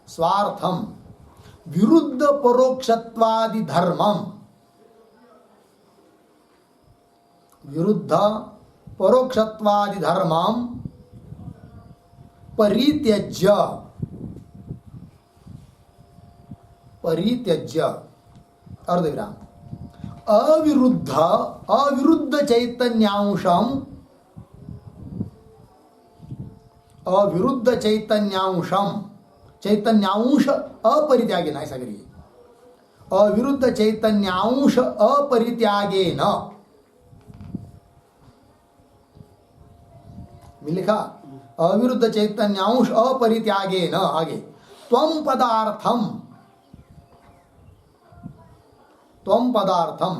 स्वार्थम विरुद्ध परोक्षत्वादि धर्मम, विरुद्ध परोक्षत्वादि धर्मम परित्यज्य अर्धविराम अविरुद्ध चैतन्यांशम चैतन्यांश अपरित्यागे न, ऐसा करिए, अविरुद्ध चैतन्यांश अपरित्यागे न, लिखा अविरुद्ध चैतन्यांश अपरित्यागे न। आगे त्वम पदार्थम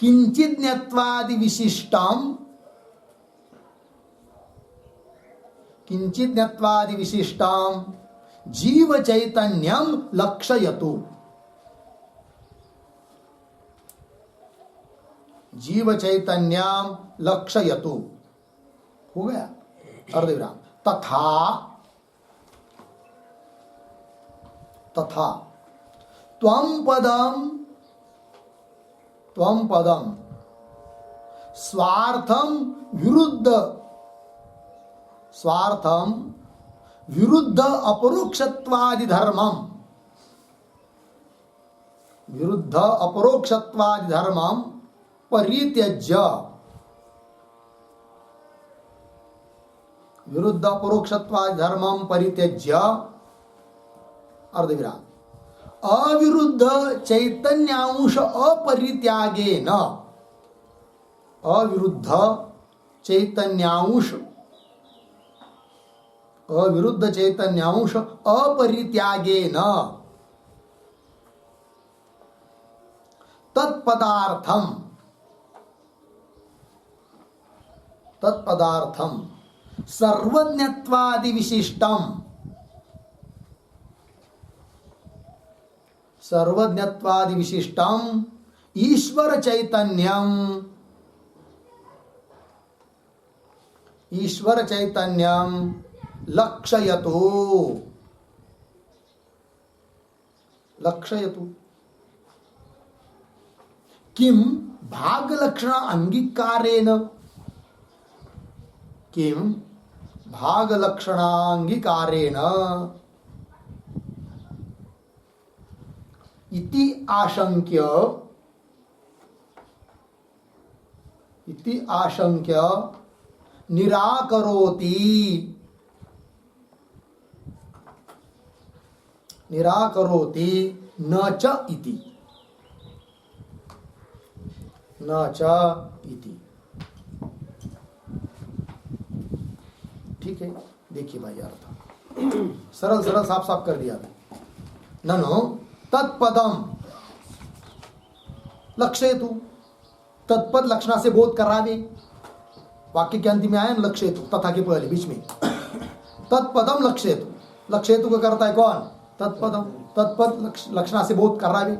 किंचित ज्ञत्वादि विशिष्टाम जीव चैतन्यम लक्षयतु, जीव चैतन्यम लक्षयतु, हो गया अर्धविराम। तथा त्वम पदम स्वार्थम विरुद्ध अपरोक्षत्वादि धर्मम परित्यज्य, विरुद्ध अपरोक्षत्वादि धर्मम परित्यज्य अर्धविराम अविरुद्ध चैतन्यांश अपरित्यागेन, अविरुद्ध चैतन्यांश अपरित्यागेन तत्पदार्थम तत्पदार्थम सर्वज्ञत्वादि विशिष्टम सर्वज्ञत्वादि विशिष्टम ईश्वर चैतन्यम लक्षयतु किम भाग लक्षण अंगीकारेण इति आशंक्य निराकरोति न च इति ठीक है। देखिए भाई अर्थ सरल साफ साफ कर दिया। ननु तत्पदम लक्षयतु, तत्पद लक्षणा से बोध करावे। वाक्य के अंतिम में आया ना लक्षयतु, तथा के पहले बीच में तत्पदम लक्षयतु। लक्षयतु का करता है कौन? तत्पदम। तत्पद लक्षणा से बोध करावे।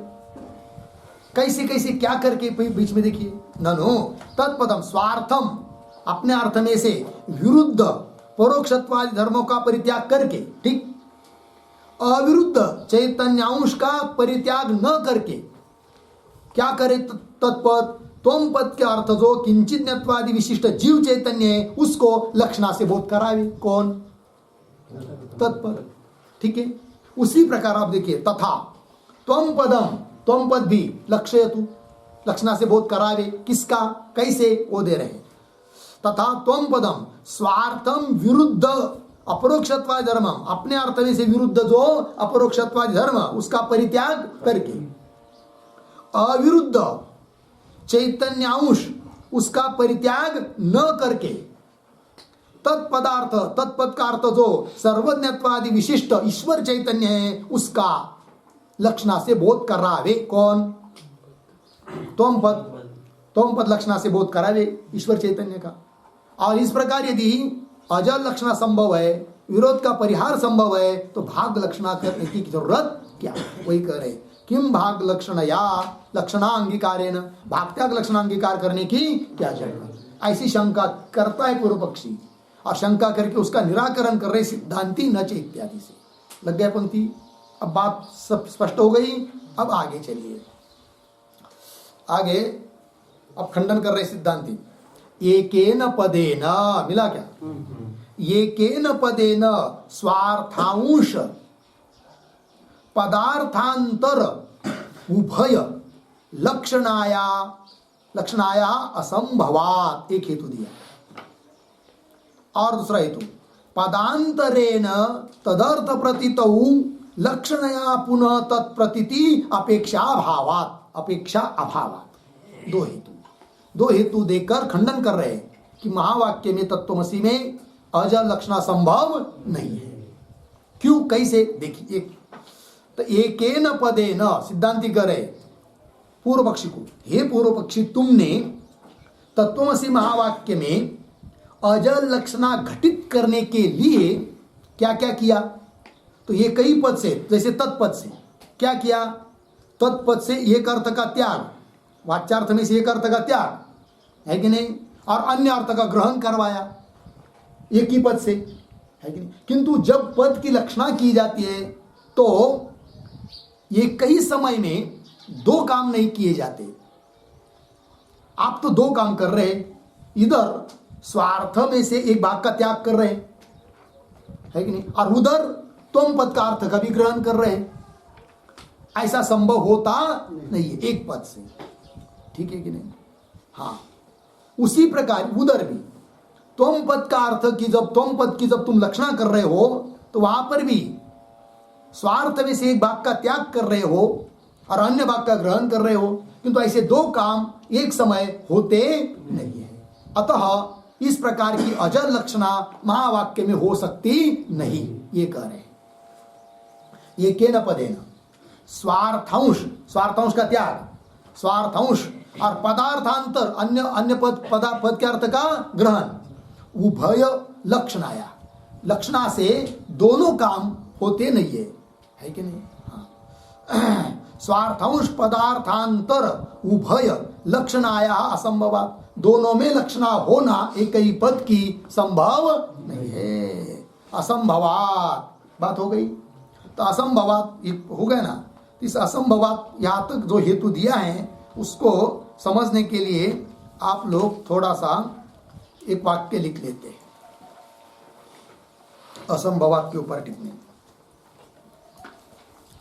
कैसे कैसे क्या करके बीच में देखिए। ननु तत्पदम स्वार्थम, अपने अर्थ में से विरुद्ध परोक्षत्वादि धर्मों का परित्याग करके, ठीक, अविरुद्ध चैतन्यांश का परित्याग न करके क्या करे? तत्पद त्वम पद के अर्थ जो किंचितत्वादि विशिष्ट जीव चैतन्य है उसको लक्षणा से बोध करावे। कौन? तत्पद। ठीक है। उसी प्रकार आप देखिए तथा त्वम पदम, त्वम पद भी लक्षयतु, लक्षणा से बोध करावे। किसका? कैसे? वो दे रहे। तथा त्वम पदम स्वार्थम विरुद्ध अपरोक्षत्वादि धर्म, अपने अर्थ में से विरुद्ध जो अपरोक्षत्वादि धर्म उसका परित्याग करके, अविरुद्ध चैतन्यांश उसका परित्याग न करके, तत्पदार्थ, तत्पद का अर्थ जो सर्वज्ञत्वादि विशिष्ट ईश्वर चैतन्य है उसका लक्षणा से बोध करावे। कौन? त्वम पद लक्षणा से बोध करावे ईश्वर चैतन्य का। और इस प्रकार यदि अजल लक्षणा संभव है, विरोध का परिहार संभव है, तो भाग लक्षणा करने की जरूरत क्या? वही कह रहे किम भाग लक्षण या लक्षणांगीकारेण, भाग त्याग लक्षणांगीकार करने की क्या जरूरत? ऐसी शंका करता है पूर्व पक्षी, और शंका करके उसका निराकरण कर रहे सिद्धांती नच इत्यादि से। लग गया पंक्ति? अब बात सब स्पष्ट हो गई। अब आगे चलिए, आगे अब खंडन कर रहे सिद्धांती। एकेन पदेन, मिला क्या? एकेन पदेन स्वार्थांश पदार्थांतर उभय लक्षणाया असंभवात, एक हेतु दिया। और दूसरा हेतु पदांतरेण तदर्थ प्रतीतौ लक्षणया पुनः तत्प्रतीति अपेक्षा अभावात। दो हेतु देकर खंडन कर रहे हैं कि महावाक्य में तत्त्वमसि में अजल लक्षणा संभव नहीं है। क्यों? कैसे? देखिए, तो एकेन पदेन सिद्धांति करे पूर्व पक्षी को, हे पूर्व पक्षी, तुमने तत्त्वमसि महावाक्य में अजल लक्षणा घटित करने के लिए क्या क्या किया? तो ये कई पद से, जैसे तत्पद से क्या किया? तत्पद से एक अर्थ का त्याग, वाच्यार्थ में से एक अर्थ का त्याग है कि नहीं, और अन्य अर्थ का ग्रहण करवाया एक ही पद से, है कि नहीं। किंतु जब पद की लक्षणा की जाती है तो ये कई समय में दो काम नहीं किए जाते। आप तो दो काम कर रहे, इधर स्वार्थ में से एक भाग का त्याग कर रहे है कि नहीं, और उधर त्वम पद का अर्थ का भी ग्रहण कर रहे। ऐसा संभव होता नहीं है एक पद से, ठीक है कि नहीं। हाँ, उसी प्रकार उधर भी त्वम पद का अर्थ की जब तुम लक्षणा कर रहे हो तो वहां पर भी स्वार्थ में से एक भाग का त्याग कर रहे हो और अन्य भाग का ग्रहण कर रहे हो, किंतु ऐसे दो काम एक समय होते नहीं है। अतः इस प्रकार की अजल लक्षणा महावाक्य में हो सकती नहीं, ये कह रहे हैं। ये केन पदेन स्वार्थांश का त्याग, स्वार्थांश और पदार्थांतर अन्य अन्य पद के अर्थ का ग्रहण उभय लक्षणाया, लक्षणा से दोनों काम होते नहीं है कि नहीं? हाँ। स्वार्थांश पदार्थांतर उभय लक्षणाया असंभवात, दोनों में लक्षणा होना एक ही पद की संभव नहीं है। असंभवात बात हो गई। तो असंभवात ये हो गया ना। इस असंभवात यहाँ तक जो हेतु दिया है उसको समझने के लिए आप लोग थोड़ा सा एक वाक्य लिख लेते हैं असंभवात के ऊपर टिप्पणी।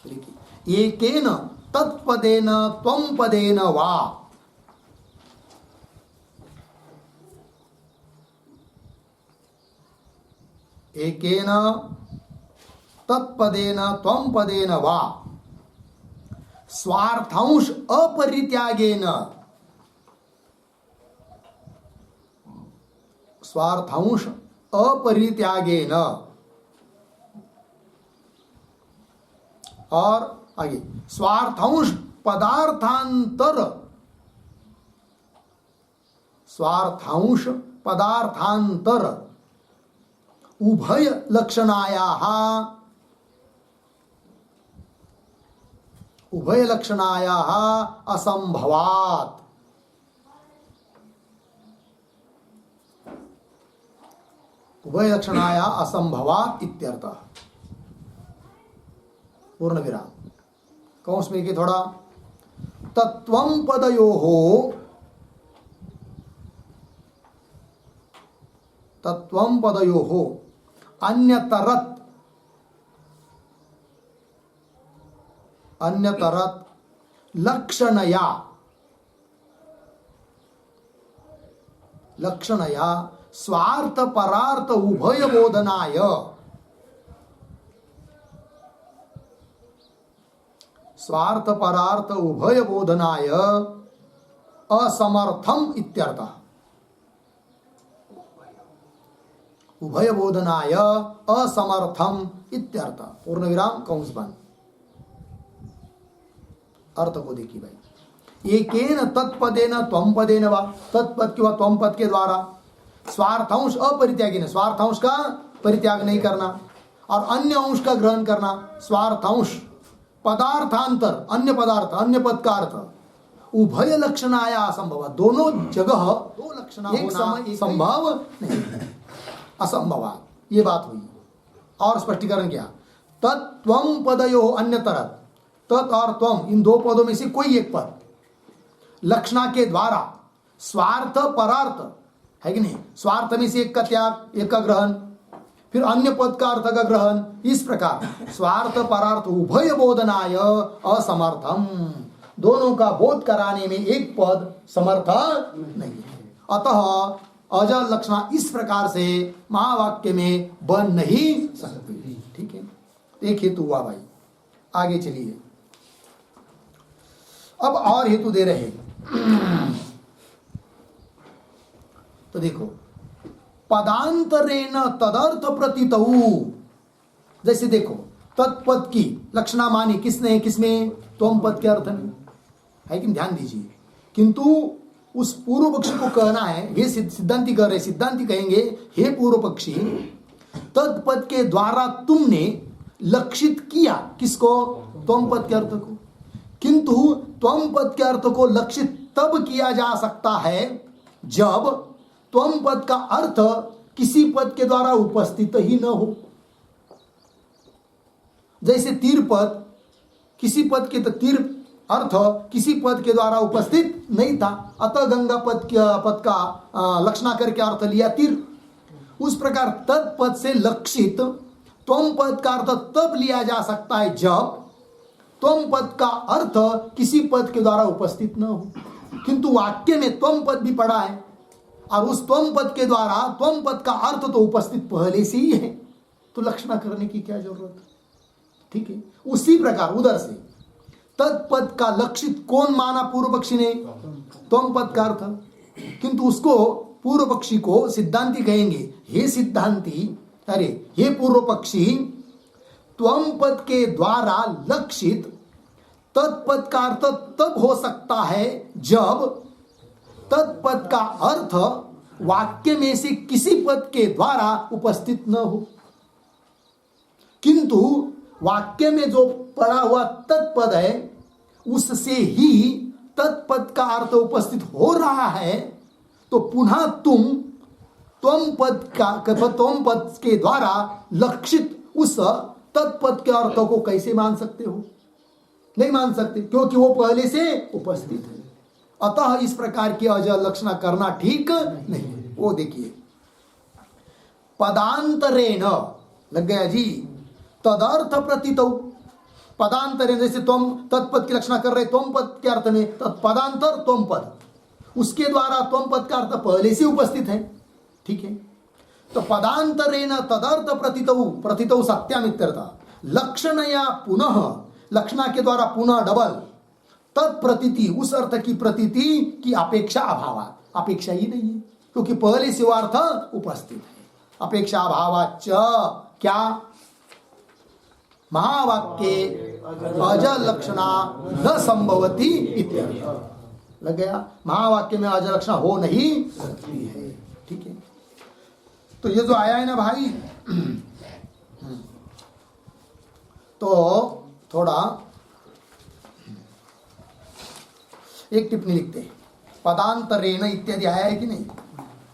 लिखिए, एकेन तत्पदेन त्वं पदेन वा, एकेन तत्पदेन त्वं पदेन वा स्वार्थांश अपरित्यागेन, स्वार्थांश अपरित्यागेन, और आगे स्वार्थांश पदार्थांतर, स्वार्थांश पदार्थांतर उभय लक्षणायाः, उभय लक्षणायाः असंभवात्, उभय लक्षणाया असंभवात् इत्यर्थः। पूर्ण विराम कौंस में कि थोड़ा तत्वं पदयोः, तत्वं पदयोः अन्यतरत्, अन्यतरत् लक्षणया, लक्षणया स्वार्थ परार्थ उभय बोधनाय, स्वार्थ परार्थ उभय बोधनाय असमर्थम इत्यर्थः। उभय बोधनाय असमर्थम इत्यर्थः। पूर्ण विराम कंस बंद। अर्थ को देखिए भाई, एकेन तत्पदेन त्वं पदेन वा, तत्पद किंवा त्वं पद के द्वारा स्वार्थांश अपरित्यागेन, स्वार्थांश का परित्याग नहीं करना और अन्य अंश का ग्रहण करना, स्वार्थांश पदार्थांतर अन्य पदार्थ अन्य पद का अर्थ उभय लक्षणाया असंभव, दोनों जगह दो लक्षण होना संभव नहीं, असंभव। ये बात हुई। और स्पष्टीकरण क्या, तत्त्वं पदयो अन्यतरत्, तत् और त्वम इन दो पदों में से कोई एक पद लक्षणा के द्वारा स्वार्थ परार्थ है कि नहीं, स्वार्थ में से एक का त्याग एक का ग्रहण फिर अन्य पद का अर्थ का ग्रहण, इस प्रकार स्वार्थ परार्थ उभय बोधनाय असमर्थम, दोनों का बोध कराने में एक पद समर्थ नहीं है। अतः अजल लक्षणा इस प्रकार से महावाक्य में बन नहीं सकती। ठीक है, एक हेतु हुआ भाई। आगे चलिए, अब और हेतु दे रहे हैं। तो देखो, पदांतरेण तदर्थ प्रतीतौ, जैसे देखो तत्पद की लक्षणा मानी किसने, किसमें, त्वं पद के अर्थ में है कि ध्यान दीजिए। किंतु उस पूर्व पक्षी को कहना है, ये सिद्धांति कह रहे, सिद्धांति कहेंगे हे पूर्व पक्षी, तत्पद के द्वारा तुमने लक्षित किया किसको, त्वं पद के अर्थ को, किंतु त्वं पद के अर्थ को लक्षित तब किया जा सकता है जब त्वं पद का अर्थ किसी पद के द्वारा उपस्थित ही न हो। जैसे तीर पद किसी पद के, तीर अर्थ किसी पद के द्वारा उपस्थित नहीं था, अतः गंगा पद का लक्षणा करके अर्थ लिया तीर। उस प्रकार तत्पद से लक्षित त्वं पद का अर्थ तब लिया जा सकता है जब त्वं पद का अर्थ किसी पद के द्वारा उपस्थित न हो। किंतु वाक्य में त्वं पद भी पड़ा है और उस त्वं पद के द्वारा त्वं पद का अर्थ तो उपस्थित पहले से ही है, तो लक्षणा करने की क्या जरूरत है। ठीक है, उसी प्रकार उधर से तत्पद का लक्षित कौन माना पूर्व पक्षी ने, त्वं पद का अर्थ, किंतु उसको पूर्व पक्षी को सिद्धांति कहेंगे हे सिद्धांति, अरे हे पूर्व पक्षी, त्वं पद के द्वारा लक्षित तत्पद का अर्थ तब हो सकता है जब तत्पद का अर्थ वाक्य में से किसी पद के द्वारा उपस्थित न हो, किंतु वाक्य में जो पड़ा हुआ तत्पद है उससे ही तत्पद का अर्थ उपस्थित हो रहा है, तो पुनः तुम पद के द्वारा लक्षित उस तत्पद के अर्थ को कैसे मान सकते हो? नहीं मान सकते, क्योंकि वो पहले से उपस्थित है। अतः इस प्रकार की अजय लक्षणा करना ठीक नहीं। वो देखिए, पदांतरेण लग गया जी, तदर्थ प्रतीतौ, पदांतरेण, जैसे तुम तत्पद की लक्षणा कर रहे तुम पद के अर्थ में, पदांतर तुम पद, उसके द्वारा तुम पद का अर्थ पहले से उपस्थित है, ठीक है। तो पदांतरेण तदर्थ प्रतीतौ सत्याम इत्यर्थ, लक्षणया पुनः, लक्षणा के द्वारा पुनः डबल, तत्प्रतीति, उस अर्थ की प्रतीति की अपेक्षा अभाव, अपेक्षा ही नहीं है, क्योंकि पहले से वह अर्थ उपस्थित है। अपेक्षा अभावाच्च क्या? महावाक्ये अज लक्षणा न संभवती इत्यर्थ। लग गया, महावाक्य में अज लक्षणा हो नहीं सकती है, ठीक है। तो ये जो आया है ना भाई, तो थोड़ा एक टिप्पणी लिखते हैं, पदांतरेण इत्यादि आया है कि नहीं,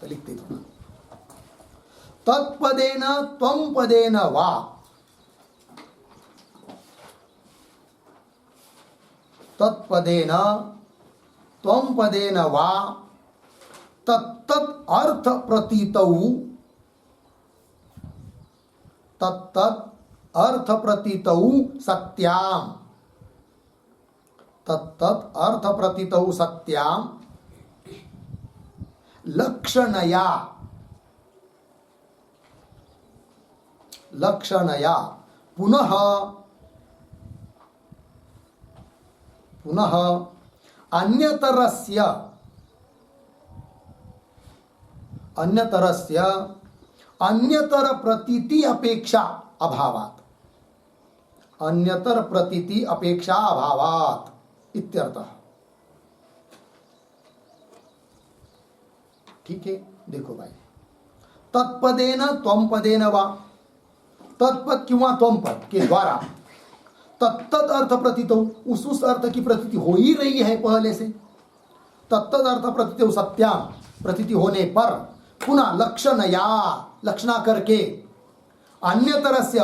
तो लिखते थोड़ा, तत्पदेन त्वं पदेन वा, तत्पदेन त्वं पदेन वा तत्तत् अर्थ प्रतीतौ, तत्तत् अर्थ प्रतीतौ सत्याम, तत्तत् अर्थ प्रतीतौ सत्याम लक्षणया, लक्षणया पुनः पुनः अन्यतरस्य अन्यतर प्रतीति अपेक्षा अभावात्, अन्यतर प्रतीति अपेक्षा अभावात् इत्यर्थः। ठीक है, देखो भाई, तत्पदेन त्वं पदेन वा, तत्पद किंवा त्वं पद के द्वारा तत्तद अर्थ प्रतीत, उस अर्थ की प्रतीति हो ही रही है पहले से, तत्तद अर्थ प्रतीत सत्याम, प्रतीति होने पर पुनः लक्षणया, लक्षणा करके, अन्य तरह से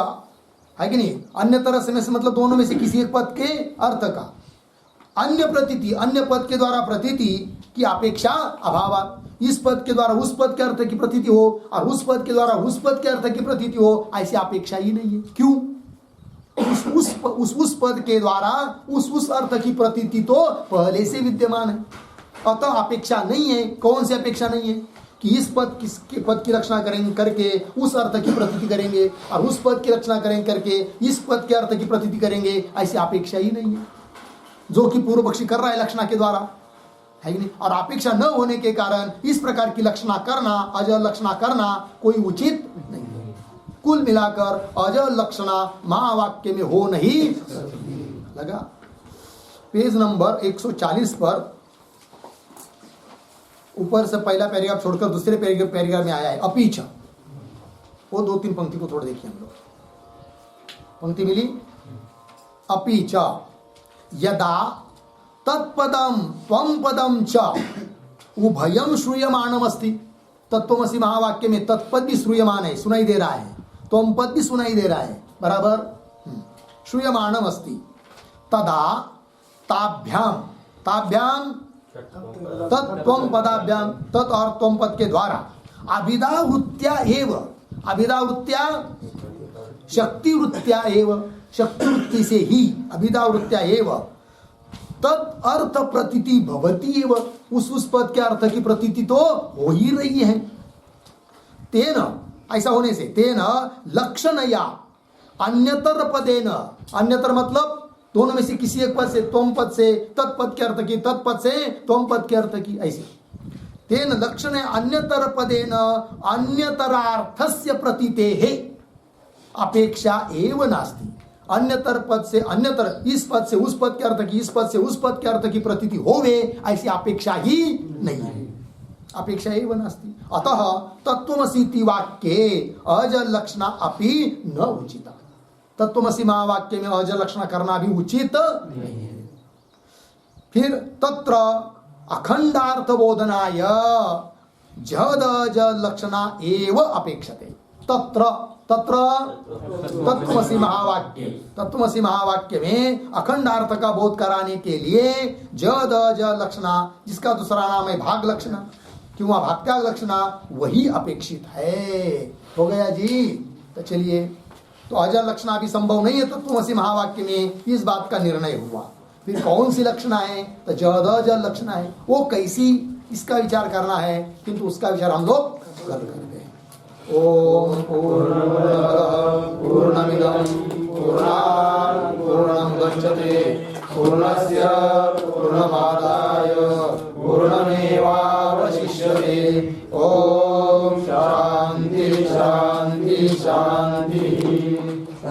है कि नहीं, अन्य तरह से में से मतलब दोनों में से किसी एक पद के अर्थ का अन्य प्रतीति, अन्य पद के द्वारा प्रतीति की अपेक्षा अभाव, इस पद के द्वारा उस पद के अर्थ की प्रतीति हो और उस पद के द्वारा उस पद के अर्थ की प्रतीति हो, ऐसी अपेक्षा ही नहीं है। क्यों? उस पद के द्वारा उस अर्थ की प्रतीति तो पहले से विद्यमान है, अतः अपेक्षा नहीं है। कौन सी अपेक्षा नहीं है? कि इस पद की रचना करेंगे करके उस अर्थ की प्रतीति करेंगे और उस पद की रचना करेंगे करके इस पद के अर्थ की प्रतीति करेंगे, ऐसी अपेक्षा ही नहीं है, जो कि पूर्व पक्षी कर रहा है लक्षणा के द्वारा, है कि नहीं। और अपेक्षा न होने के कारण इस प्रकार की लक्षणा करना, अजय लक्षणा करना कोई उचित नहीं है। कुल मिलाकर अजय लक्षणा महावाक्य में हो नहीं लगा। पेज नंबर 140 पर ऊपर से पहला पैराग्राफ छोड़कर दूसरे पैराग्राफ में आया है अपीच, वो 2-3 पंक्ति को थोड़ा देखिए हम लोग। पंक्ति मिली, अपीच यदा तत्पदम त्वं पदम च उभयम श्रूयमाणम अस्ति, तत्त्वमसि महावाक्य में तत्पद भी श्रूयमान है, सुनाई दे रहा है, त्वं पद भी सुनाई दे रहा है, बराबर, श्रूयमाणम अस्ति, तदा ताभ्याम तत्त्वं पदाभ्याम, तत् और त्वं पद के द्वारा अभिधावृत्त्या एव, अभिधावृत्त्या शक्तिवृत्त्या एव, शक्तिवृत्ति से ही अभिधावृत्त्या एव तत् अर्थ प्रतीति भवति एव, उस पद के अर्थ की प्रतीति तो हो ही रही है। तेन, ऐसा होने से, तेन लक्षणया अन्यतर पदेन, अन्यतर मतलब दोनों में से किसी एक पद से, त्वं पद से तत्पद के अर्थ की, तत्पद से त्वं पद के अर्थ की, ऐसे तेन लक्षण अन्यतर पदेन अन्यतरार्थस्य प्रतीतेः अपेक्षा एव नास्ति, अन्यतर पद से अन्यतर, इस पद से उस पद के अर्थ की, इस पद से उस पद के अर्थ की प्रतीति होवे, ऐसी अपेक्षा ही नहीं है, अपेक्षा एव नास्ति। अतः तत्त्वमसीति वाक्ये अजल लक्षणा अपि न उचिता। तत्त्वमसि महावाक्य में अजल लक्षणा करना भी उचित नहीं है। फिर तत्र अखंडार्थ बोधनाय जद अजल लक्षणा एव अपेक्षते। तत्र तत्त्वमसि महावाक्य में अखंडार्थ का बोध कराने के लिए जद अजल लक्षणा, जिसका दूसरा नाम है भाग लक्षणा किंवा भागत्याग लक्षणा, वही अपेक्षित है। हो गया जी। तो चलिए, तो अजल लक्षणा भी संभव नहीं है तत्त्वमसि महावाक्य में, इस बात का निर्णय हुआ। फिर कौन सी लक्षणा है? तो जद अजल लक्षणा है। वो कैसी, इसका विचार करना है, किंतु उसका विचार हम लोग कल करते हैं। ओम पूर्णमदः पूर्णमिदं पूर्णात् पूर्णमुदच्यते पूर्णस्य